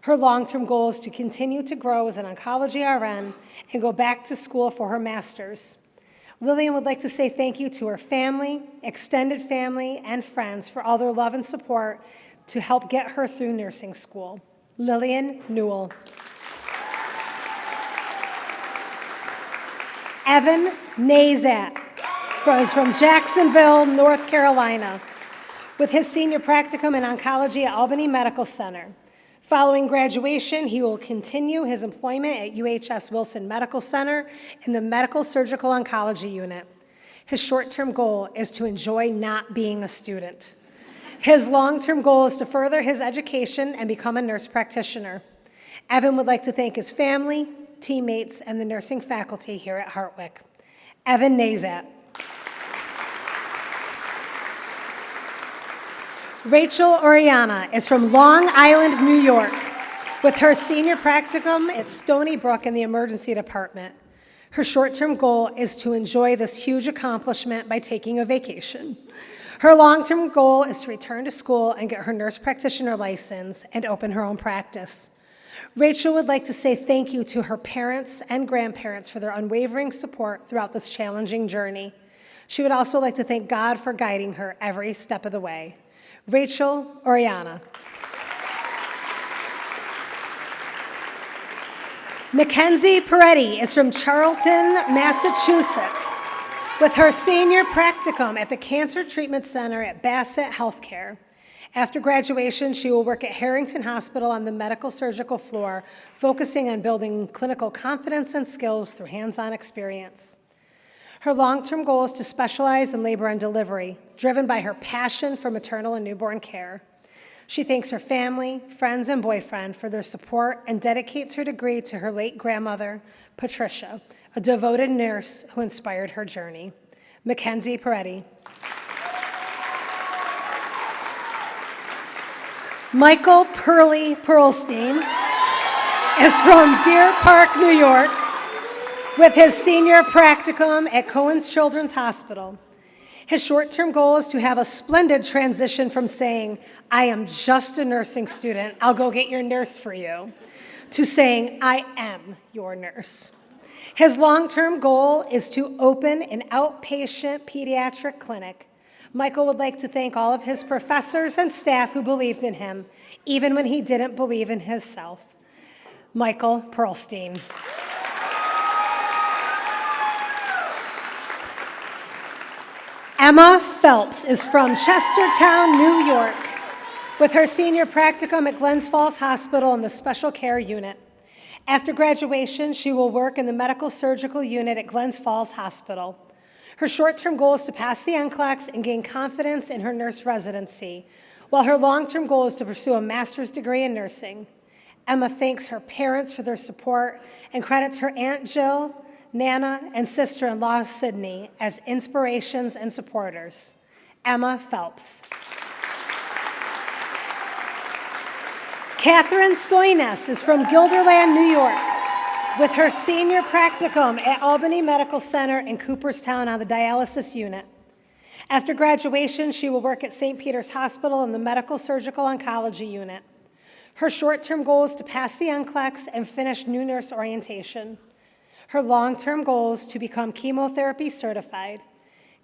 Her long-term goal is to continue to grow as an oncology RN and go back to school for her master's. Lillian would like to say thank you to her family, extended family, and friends for all their love and support to help get her through nursing school. Lillian Newell. Evan Nazat is from Jacksonville, North Carolina, with his senior practicum in oncology at Albany Medical Center. Following graduation, he will continue his employment at UHS Wilson Medical Center in the Medical Surgical Oncology Unit. His short-term goal is to enjoy not being a student. His long-term goal is to further his education and become a nurse practitioner. Evan would like to thank his family, teammates, and the nursing faculty here at Hartwick. Evan Nazat. Rachel Oriana is from Long Island, New York, with her senior practicum at Stony Brook in the emergency department. Her short-term goal is to enjoy this huge accomplishment by taking a vacation. Her long-term goal is to return to school and get her nurse practitioner license and open her own practice. Rachel would like to say thank you to her parents and grandparents for their unwavering support throughout this challenging journey. She would also like to thank God for guiding her every step of the way. Rachel Oriana. Mackenzie Peretti is from Charlton, Massachusetts, with her senior practicum at the Cancer Treatment Center at Bassett Healthcare. After graduation, she will work at Harrington Hospital on the medical surgical floor, focusing on building clinical confidence and skills through hands-on experience. Her long-term goal is to specialize in labor and delivery, driven by her passion for maternal and newborn care. She thanks her family, friends, and boyfriend for their support and dedicates her degree to her late grandmother, Patricia, a devoted nurse who inspired her journey. Mackenzie Peretti. Michael Pearlie Pearlstein is from Deer Park, New York, with his senior practicum at Cohen's Children's Hospital. His short-term goal is to have a splendid transition from saying, "I am just a nursing student, I'll go get your nurse for you," to saying, "I am your nurse." His long-term goal is to open an outpatient pediatric clinic. Michael would like to thank all of his professors and staff who believed in him, even when he didn't believe in himself. Michael Pearlstein. Emma Phelps is from Chestertown, New York, with her senior practicum at Glens Falls Hospital in the special care unit. After graduation, she will work in the medical surgical unit at Glens Falls Hospital. Her short-term goal is to pass the NCLEX and gain confidence in her nurse residency, while her long-term goal is to pursue a master's degree in nursing. Emma thanks her parents for their support and credits her Aunt Jill, Nana, and sister-in-law Sydney as inspirations and supporters. Emma Phelps. Catherine Soines is from Guilderland, New York, with her senior practicum at Albany Medical Center in Cooperstown on the dialysis unit. After graduation, she will work at St. Peter's Hospital in the medical surgical oncology unit. Her short-term goal is to pass the NCLEX and finish new nurse orientation. Her long-term goal is to become chemotherapy certified.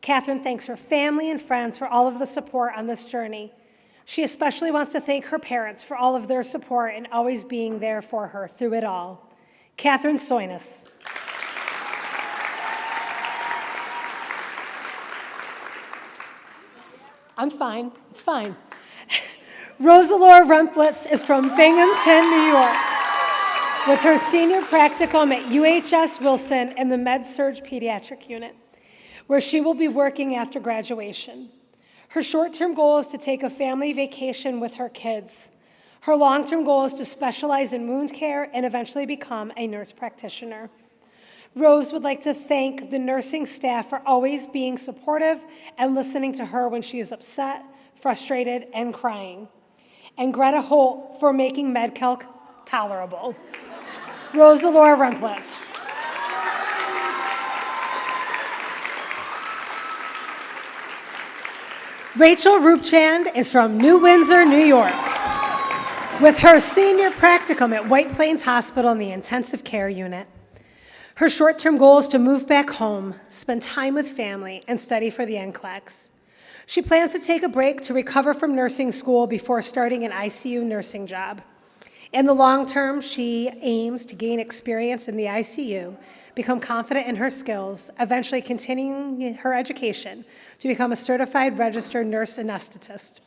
Catherine thanks her family and friends for all of the support on this journey. She especially wants to thank her parents for all of their support and always being there for her through it all. Catherine Soines. I'm fine, it's fine. Rosalore Rumplitz is from Binghamton, New York, with her senior practicum at UHS Wilson in the Med-Surg Pediatric Unit, where she will be working after graduation. Her short-term goal is to take a family vacation with her kids. Her long-term goal is to specialize in wound care and eventually become a nurse practitioner. Rose would like to thank the nursing staff for always being supportive and listening to her when she is upset, frustrated, and crying. And Greta Holt for making MedCalc tolerable. Rosalore Rumplitz. Rachel Rupchand is from New Windsor, New York, with her senior practicum at White Plains Hospital in the intensive care unit. Her short-term goal is to move back home, spend time with family, and study for the NCLEX. She plans to take a break to recover from nursing school before starting an ICU nursing job. In the long term, she aims to gain experience in the ICU, become confident in her skills, eventually continuing her education to become a certified registered nurse anesthetist.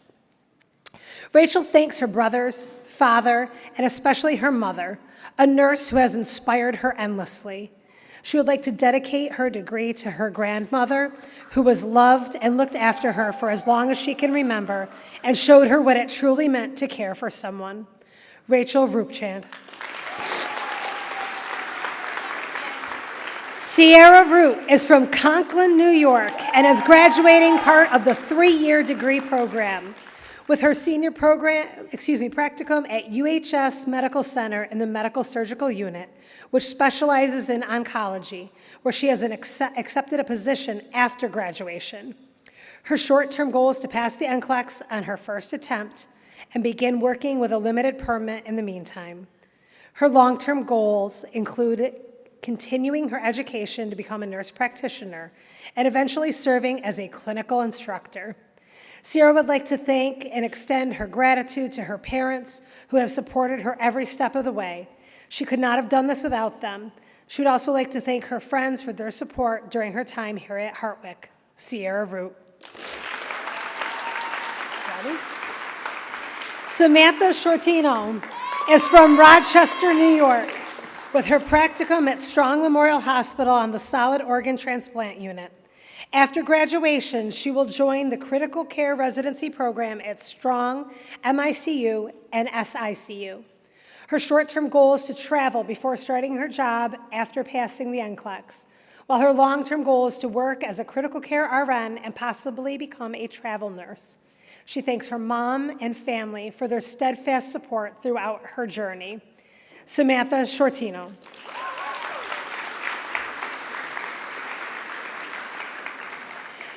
Rachel thanks her brothers, father, and especially her mother, a nurse who has inspired her endlessly. She would like to dedicate her degree to her grandmother, who was loved and looked after her for as long as she can remember and showed her what it truly meant to care for someone. Rachel Rupchand. Sierra Root is from Conklin, New York, and is graduating part of the 3-year degree program. with her senior practicum at UHS Medical Center in the Medical Surgical Unit, which specializes in oncology, where she has accepted a position after graduation. Her short-term goal is to pass the NCLEX on her first attempt and begin working with a limited permit in the meantime. Her long-term goals include continuing her education to become a nurse practitioner and eventually serving as a clinical instructor. Sierra would like to thank and extend her gratitude to her parents who have supported her every step of the way. She could not have done this without them. She would also like to thank her friends for their support during her time here at Hartwick. Sierra Root. Ready? Samantha Shortino is from Rochester, New York, with her practicum at Strong Memorial Hospital on the solid organ transplant unit. After graduation, she will join the critical care residency program at Strong, MICU, and SICU. Her short-term goal is to travel before starting her job after passing the NCLEX, while her long-term goal is to work as a critical care RN and possibly become a travel nurse. She thanks her mom and family for their steadfast support throughout her journey. Samantha Shortino.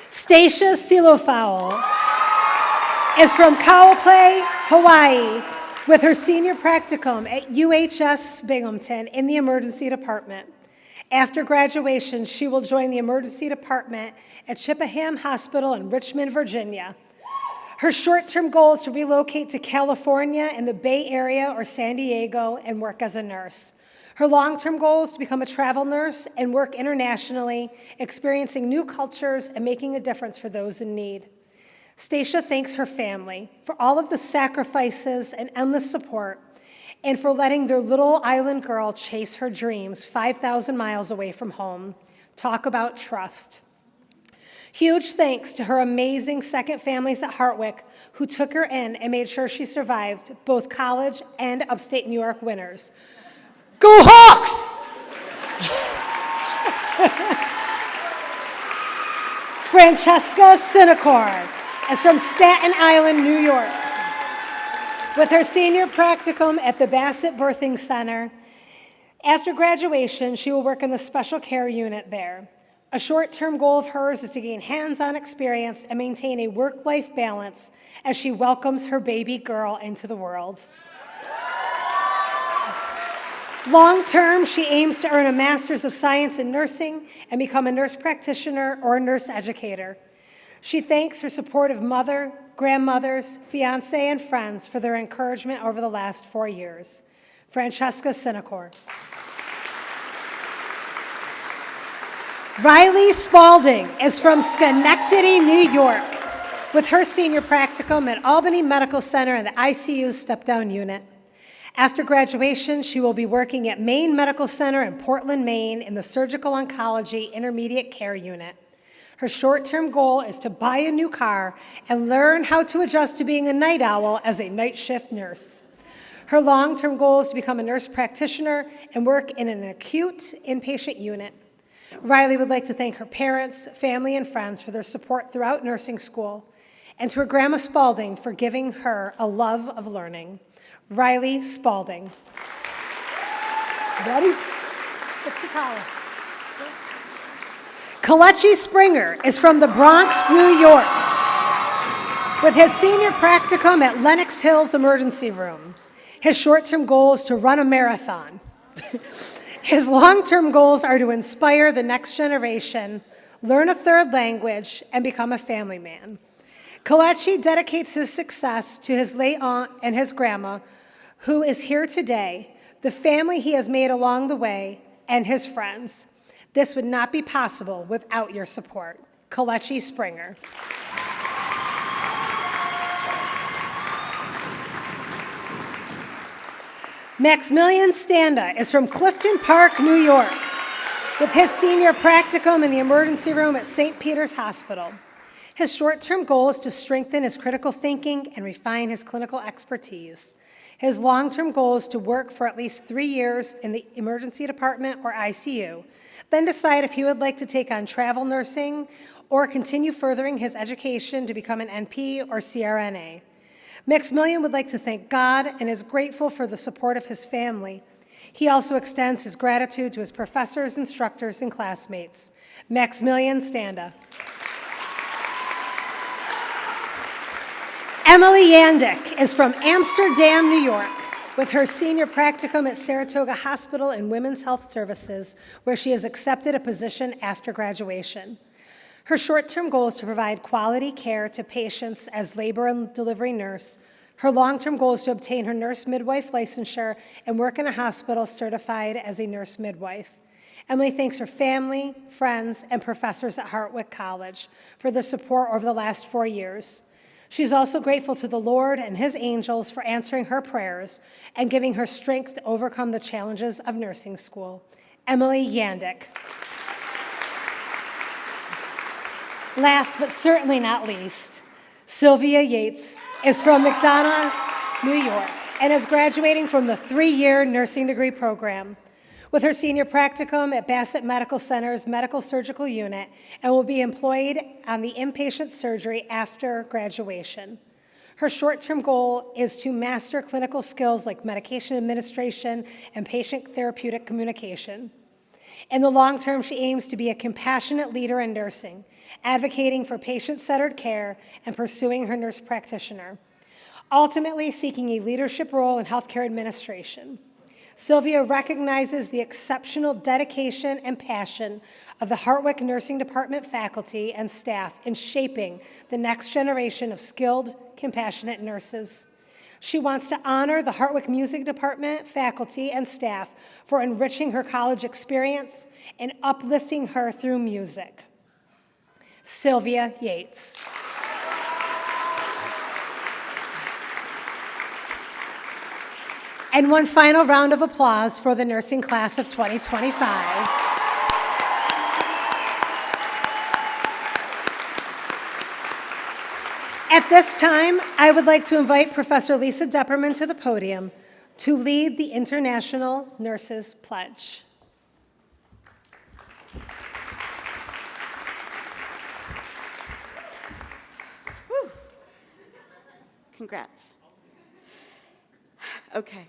Stacia Silofowl is from Kauai, Hawaii, with her senior practicum at UHS Binghamton in the emergency department. After graduation, she will join the emergency department at Chippenham Hospital in Richmond, Virginia. Her short-term goal is to relocate to California in the Bay Area or San Diego and work as a nurse. Her long-term goal is to become a travel nurse and work internationally, experiencing new cultures and making a difference for those in need. Stacia thanks her family for all of the sacrifices and endless support, and for letting their little island girl chase her dreams 5,000 miles away from home. Talk about trust. Huge thanks to her amazing second families at Hartwick who took her in and made sure she survived both college and upstate New York winters. Go Hawks! Francesca Sinacor is from Staten Island, New York. With her senior practicum at the Bassett Birthing Center, after graduation, she will work in the special care unit there. A short-term goal of hers is to gain hands-on experience and maintain a work-life balance as she welcomes her baby girl into the world. Long-term, she aims to earn a Master's of Science in Nursing and become a nurse practitioner or a nurse educator. She thanks her supportive mother, grandmothers, fiance, and friends for their encouragement over the last 4 years. Francesca Sinacor. Riley Spalding is from Schenectady, New York, with her senior practicum at Albany Medical Center in the ICU step-down unit. After graduation, she will be working at Maine Medical Center in Portland, Maine in the Surgical Oncology Intermediate Care Unit. Her short-term goal is to buy a new car and learn how to adjust to being a night owl as a night shift nurse. Her long-term goal is to become a nurse practitioner and work in an acute inpatient unit. Riley would like to thank her parents, family, and friends for their support throughout nursing school, and to her grandma Spalding for giving her a love of learning. Riley Spalding. Ready? Fix the collar. Kalechi Springer is from the Bronx, New York, with his senior practicum at Lenox Hills Emergency Room. His short-term goal is to run a marathon. His long-term goals are to inspire the next generation, learn a third language, and become a family man. Kalechi dedicates his success to his late aunt and his grandma, who is here today, the family he has made along the way, and his friends. This would not be possible without your support. Kalechi Springer. Maximilian Standa is from Clifton Park, New York, with his senior practicum in the emergency room at St. Peter's Hospital. His short-term goal is to strengthen his critical thinking and refine his clinical expertise. His long-term goal is to work for at least 3 years in the emergency department or ICU, then decide if he would like to take on travel nursing or continue furthering his education to become an NP or CRNA. Maximilian would like to thank God and is grateful for the support of his family. He also extends his gratitude to his professors, instructors, and classmates. Maximilian, stand up. Emily Yandick is from Amsterdam, New York, with her senior practicum at Saratoga Hospital and Women's Health Services, where she has accepted a position after graduation. Her short-term goal is to provide quality care to patients as labor and delivery nurse. Her long-term goal is to obtain her nurse midwife licensure and work in a hospital certified as a nurse midwife. Emily thanks her family, friends, and professors at Hartwick College for the support over the last 4 years. She's also grateful to the Lord and his angels for answering her prayers and giving her strength to overcome the challenges of nursing school. Emily Yandick. Last but certainly not least, Sylvia Yates is from McDonough, New York, and is graduating from the 3-year nursing degree program with her senior practicum at Bassett Medical Center's Medical Surgical Unit and will be employed on the inpatient surgery after graduation. Her short-term goal is to master clinical skills like medication administration and patient therapeutic communication. In the long term, she aims to be a compassionate leader in nursing, advocating for patient-centered care and pursuing her nurse practitioner, ultimately seeking a leadership role in healthcare administration. Sylvia recognizes the exceptional dedication and passion of the Hartwick Nursing Department faculty and staff in shaping the next generation of skilled, compassionate nurses. She wants to honor the Hartwick Music Department faculty and staff for enriching her college experience and uplifting her through music. Sylvia Yates. And one final round of applause for the nursing class of 2025. At this time, I would like to invite Professor Lisa Depperman to the podium to lead the International Nurses Pledge. Woo. Congrats. Okay.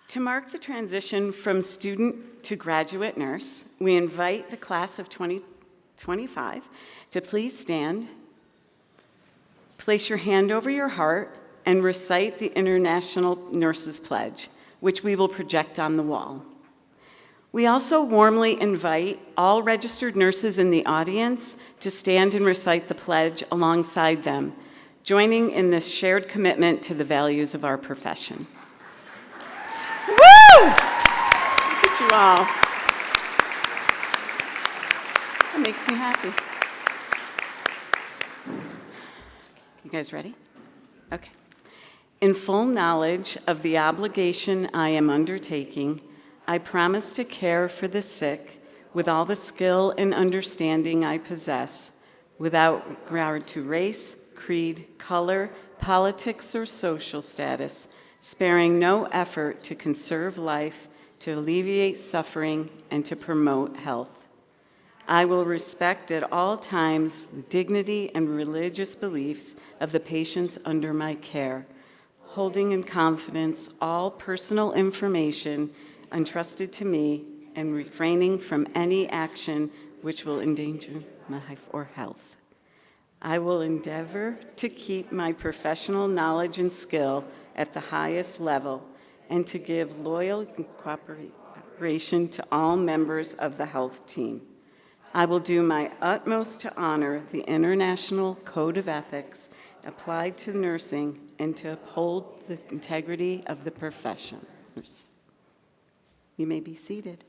To mark the transition from student to graduate nurse, we invite the class of 2025 to please stand, place your hand over your heart, and recite the International Nurses Pledge, which we will project on the wall. We also warmly invite all registered nurses in the audience to stand and recite the pledge alongside them, joining in this shared commitment to the values of our profession. Woo! Look at you all. That makes me happy. You guys ready? Okay. In full knowledge of the obligation I am undertaking, I promise to care for the sick with all the skill and understanding I possess, without regard to race, creed, color, politics, or social status, sparing no effort to conserve life, to alleviate suffering, and to promote health. I will respect at all times the dignity and religious beliefs of the patients under my care, holding in confidence all personal information entrusted to me and refraining from any action which will endanger my life or health. I will endeavor to keep my professional knowledge and skill at the highest level and to give loyal cooperation to all members of the health team. I will do my utmost to honor the International Code of Ethics applied to nursing and to uphold the integrity of the profession. You may be seated.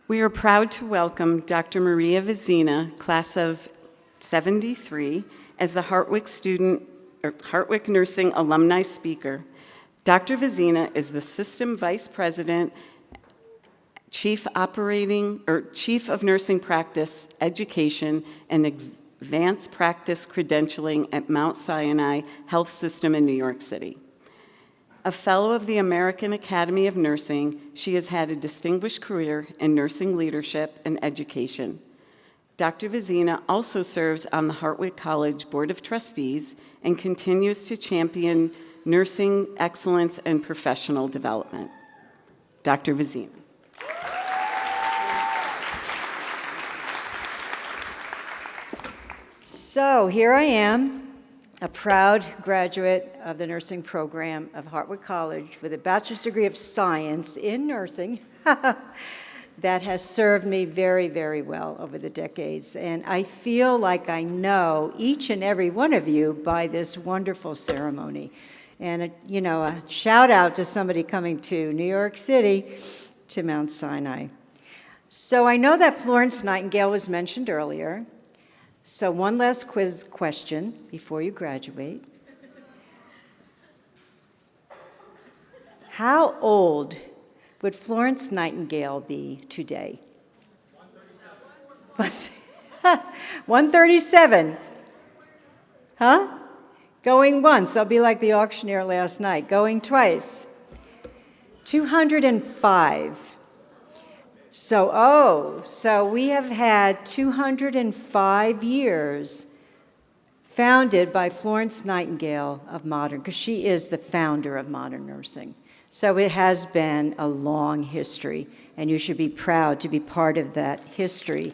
We are proud to welcome Dr. Maria Vizina, class of 73, as the Hartwick Nursing Alumni Speaker. Dr. Vizina is the System Vice President, Chief of Nursing Practice Education and Advanced Practice Credentialing at Mount Sinai Health System in New York City. A fellow of the American Academy of Nursing, she has had a distinguished career in nursing leadership and education. Dr. Vizina also serves on the Hartwick College Board of Trustees and continues to champion nursing excellence and professional development. Dr. Vizina. So here I am, a proud graduate of the nursing program of Hartwick College with a bachelor's degree of science in nursing that has served me very, very well over the decades. And I feel like I know each and every one of you by this wonderful ceremony. And, a shout out to somebody coming to New York City, to Mount Sinai. So I know that Florence Nightingale was mentioned earlier. So one last quiz question before you graduate. How old would Florence Nightingale be today? 137. 137. Huh? Going once. I'll be like the auctioneer last night. Going twice. 205. So we have had 205 years founded by Florence Nightingale of modern, because she is the founder of modern nursing. So it has been a long history, and you should be proud to be part of that history.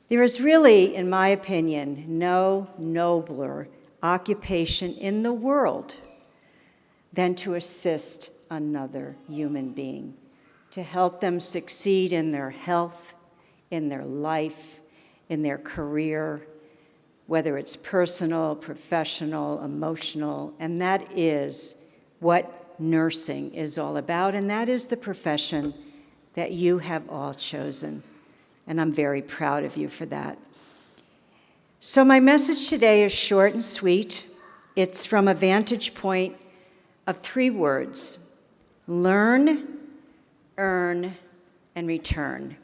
There is really, in my opinion, no nobler occupation in the world than to assist another human being, to help them succeed in their health, in their life, in their career, whether it's personal, professional, emotional, and that is what nursing is all about, and that is the profession that you have all chosen, and I'm very proud of you for that. So my message today is short and sweet. It's from a vantage point of 3 words: learn, earn, and return.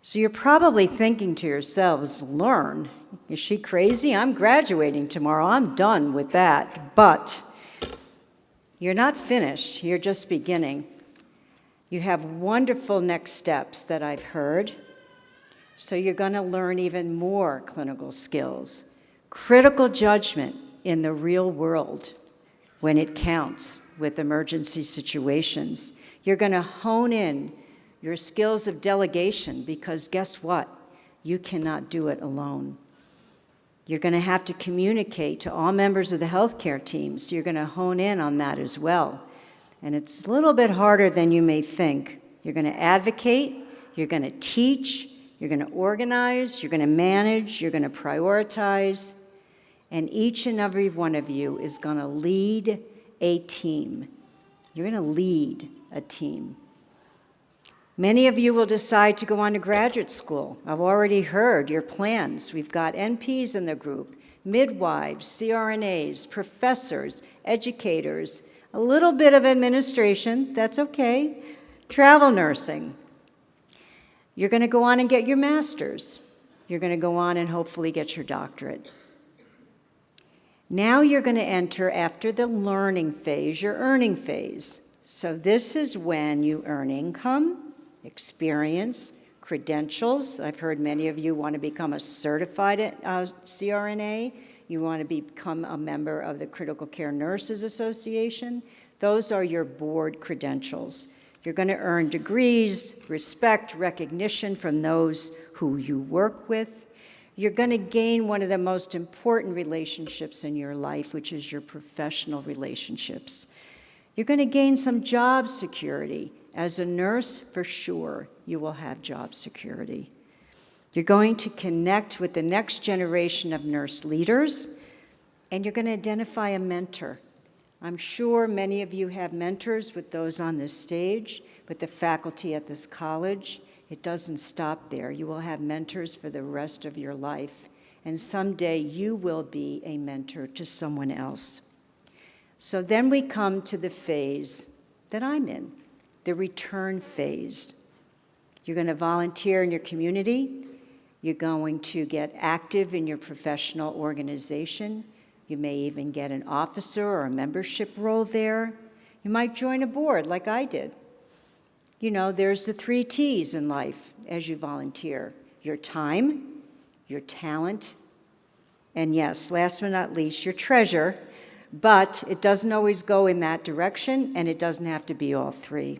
So you're probably thinking to yourselves, learn? Is she crazy? I'm graduating tomorrow. I'm done with that. But you're not finished. You're just beginning. You have wonderful next steps that I've heard. So you're going to learn even more clinical skills, critical judgment in the real world when it counts with emergency situations. You're going to hone in your skills of delegation, because guess what? You cannot do it alone. You're going to have to communicate to all members of the healthcare team, so you're going to hone in on that as well. And it's a little bit harder than you may think. You're going to advocate, you're going to teach, you're going to organize, you're going to manage, you're going to prioritize, and each and every one of you is going to lead a team. You're going to lead a team. Many of you will decide to go on to graduate school. I've already heard your plans. We've got NPs in the group, midwives, CRNAs, professors, educators, a little bit of administration, that's okay, travel nursing. You're going to go on and get your master's. You're going to go on and hopefully get your doctorate. Now you're going to enter, after the learning phase, your earning phase. So this is when you earn income, experience, credentials. I've heard many of you want to become a certified CRNA. You want to become a member of the Critical Care Nurses Association. Those are your board credentials. You're going to earn degrees, respect, recognition from those who you work with. You're going to gain one of the most important relationships in your life, which is your professional relationships. You're going to gain some job security. As a nurse, for sure, you will have job security. You're going to connect with the next generation of nurse leaders, and you're going to identify a mentor. I'm sure many of you have mentors with those on this stage, with the faculty at this college. It doesn't stop there. You will have mentors for the rest of your life, and someday you will be a mentor to someone else. So then we come to the phase that I'm in, the return phase. You're going to volunteer in your community. You're going to get active in your professional organization. You may even get an officer or a membership role there. You might join a board like I did. You know, there's the 3 T's in life as you volunteer: your time, your talent, and yes, last but not least, your treasure. But it doesn't always go in that direction, and it doesn't have to be all 3.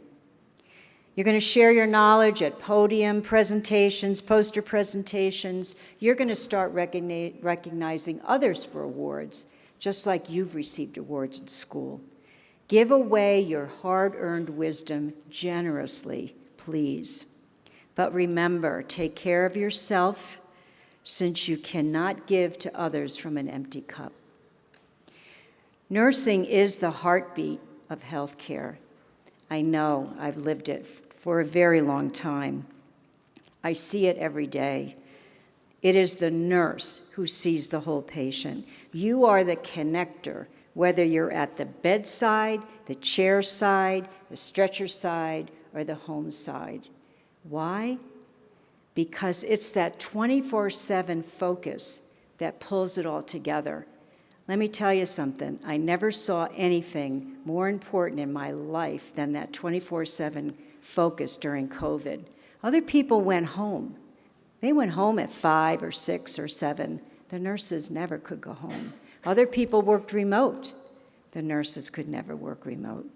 You're going to share your knowledge at podium presentations, poster presentations. You're going to start recognizing others for awards, just like you've received awards in school. Give away your hard-earned wisdom generously, please. But remember, take care of yourself, since you cannot give to others from an empty cup. Nursing is the heartbeat of healthcare. I know, I've lived it for a very long time. I see it every day. It is the nurse who sees the whole patient. You are the connector, whether you're at the bedside, the chair side, the stretcher side, or the home side. Why? Because it's that 24/7 focus that pulls it all together. Let me tell you something. I never saw anything more important in my life than that 24/7 focus during COVID. Other people went home. They went home at 5 or 6 or 7. The nurses never could go home. Other people worked remote. The nurses could never work remote.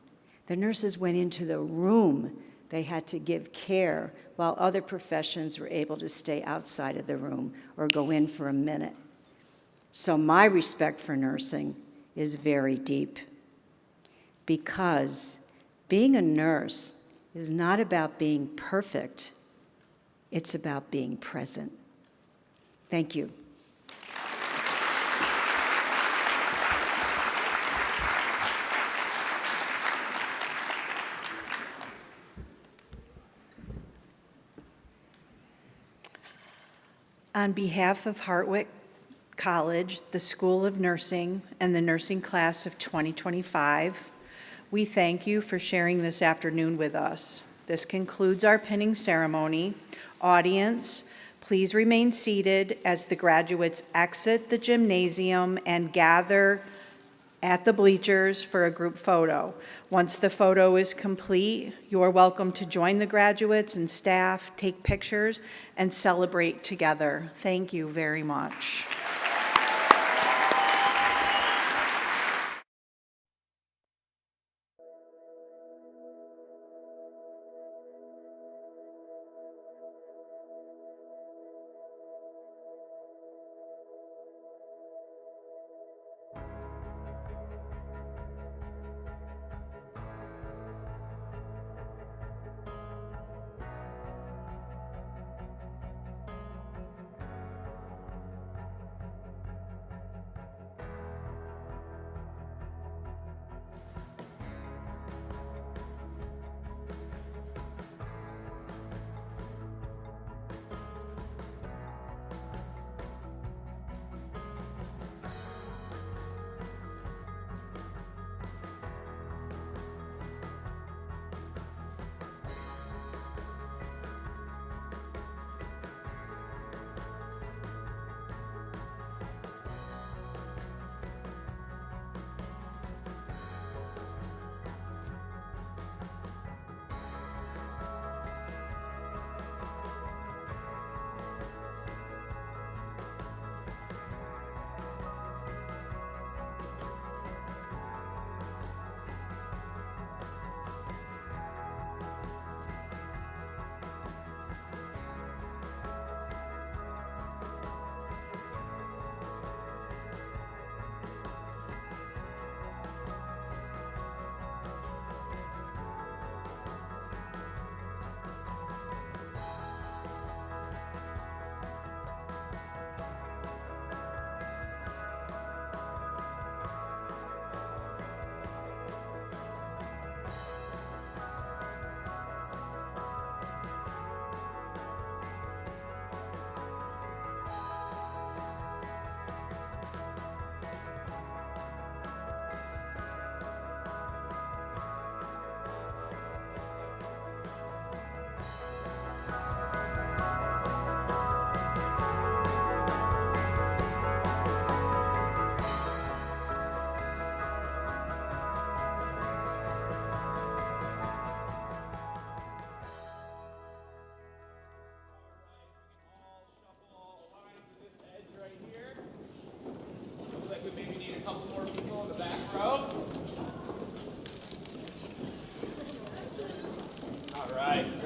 The nurses went into the room. They had to give care while other professions were able to stay outside of the room or go in for a minute. So my respect for nursing is very deep, because being a nurse is not about being perfect. It's about being present. Thank you. On behalf of Hartwick College, the School of Nursing, and the nursing class of 2025, we thank you for sharing this afternoon with us. This concludes our pinning ceremony. Audience, please remain seated as the graduates exit the gymnasium and gather at the bleachers for a group photo. Once the photo is complete, you are welcome to join the graduates and staff, take pictures, and celebrate together. Thank you very much.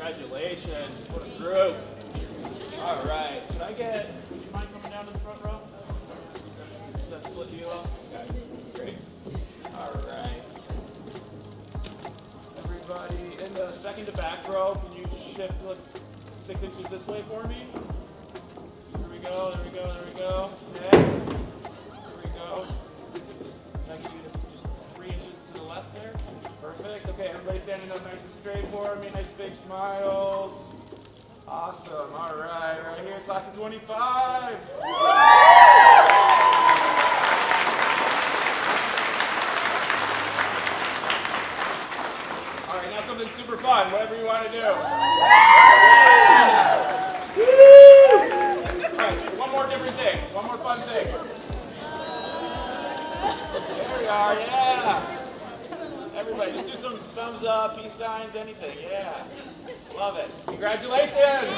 Congratulations. What a group. All right. Would you mind coming down to the front row? Does that split you up? Okay, that's great. All right. Everybody in the second to back row, can you shift like 6 inches this way for me? There we go, there we go, there we go. Okay. There we go. Can I get you to just 3 inches to the left there? Perfect. Okay, everybody standing up nice and straight for me. Nice big smiles. Awesome. All right, right here, class of 25. All right, now something super fun, whatever you want to do. Yeah. All right, so one more different thing, one more fun thing. There we are, yeah. Everybody, just do some thumbs up, peace signs, anything, yeah. Love it. Congratulations!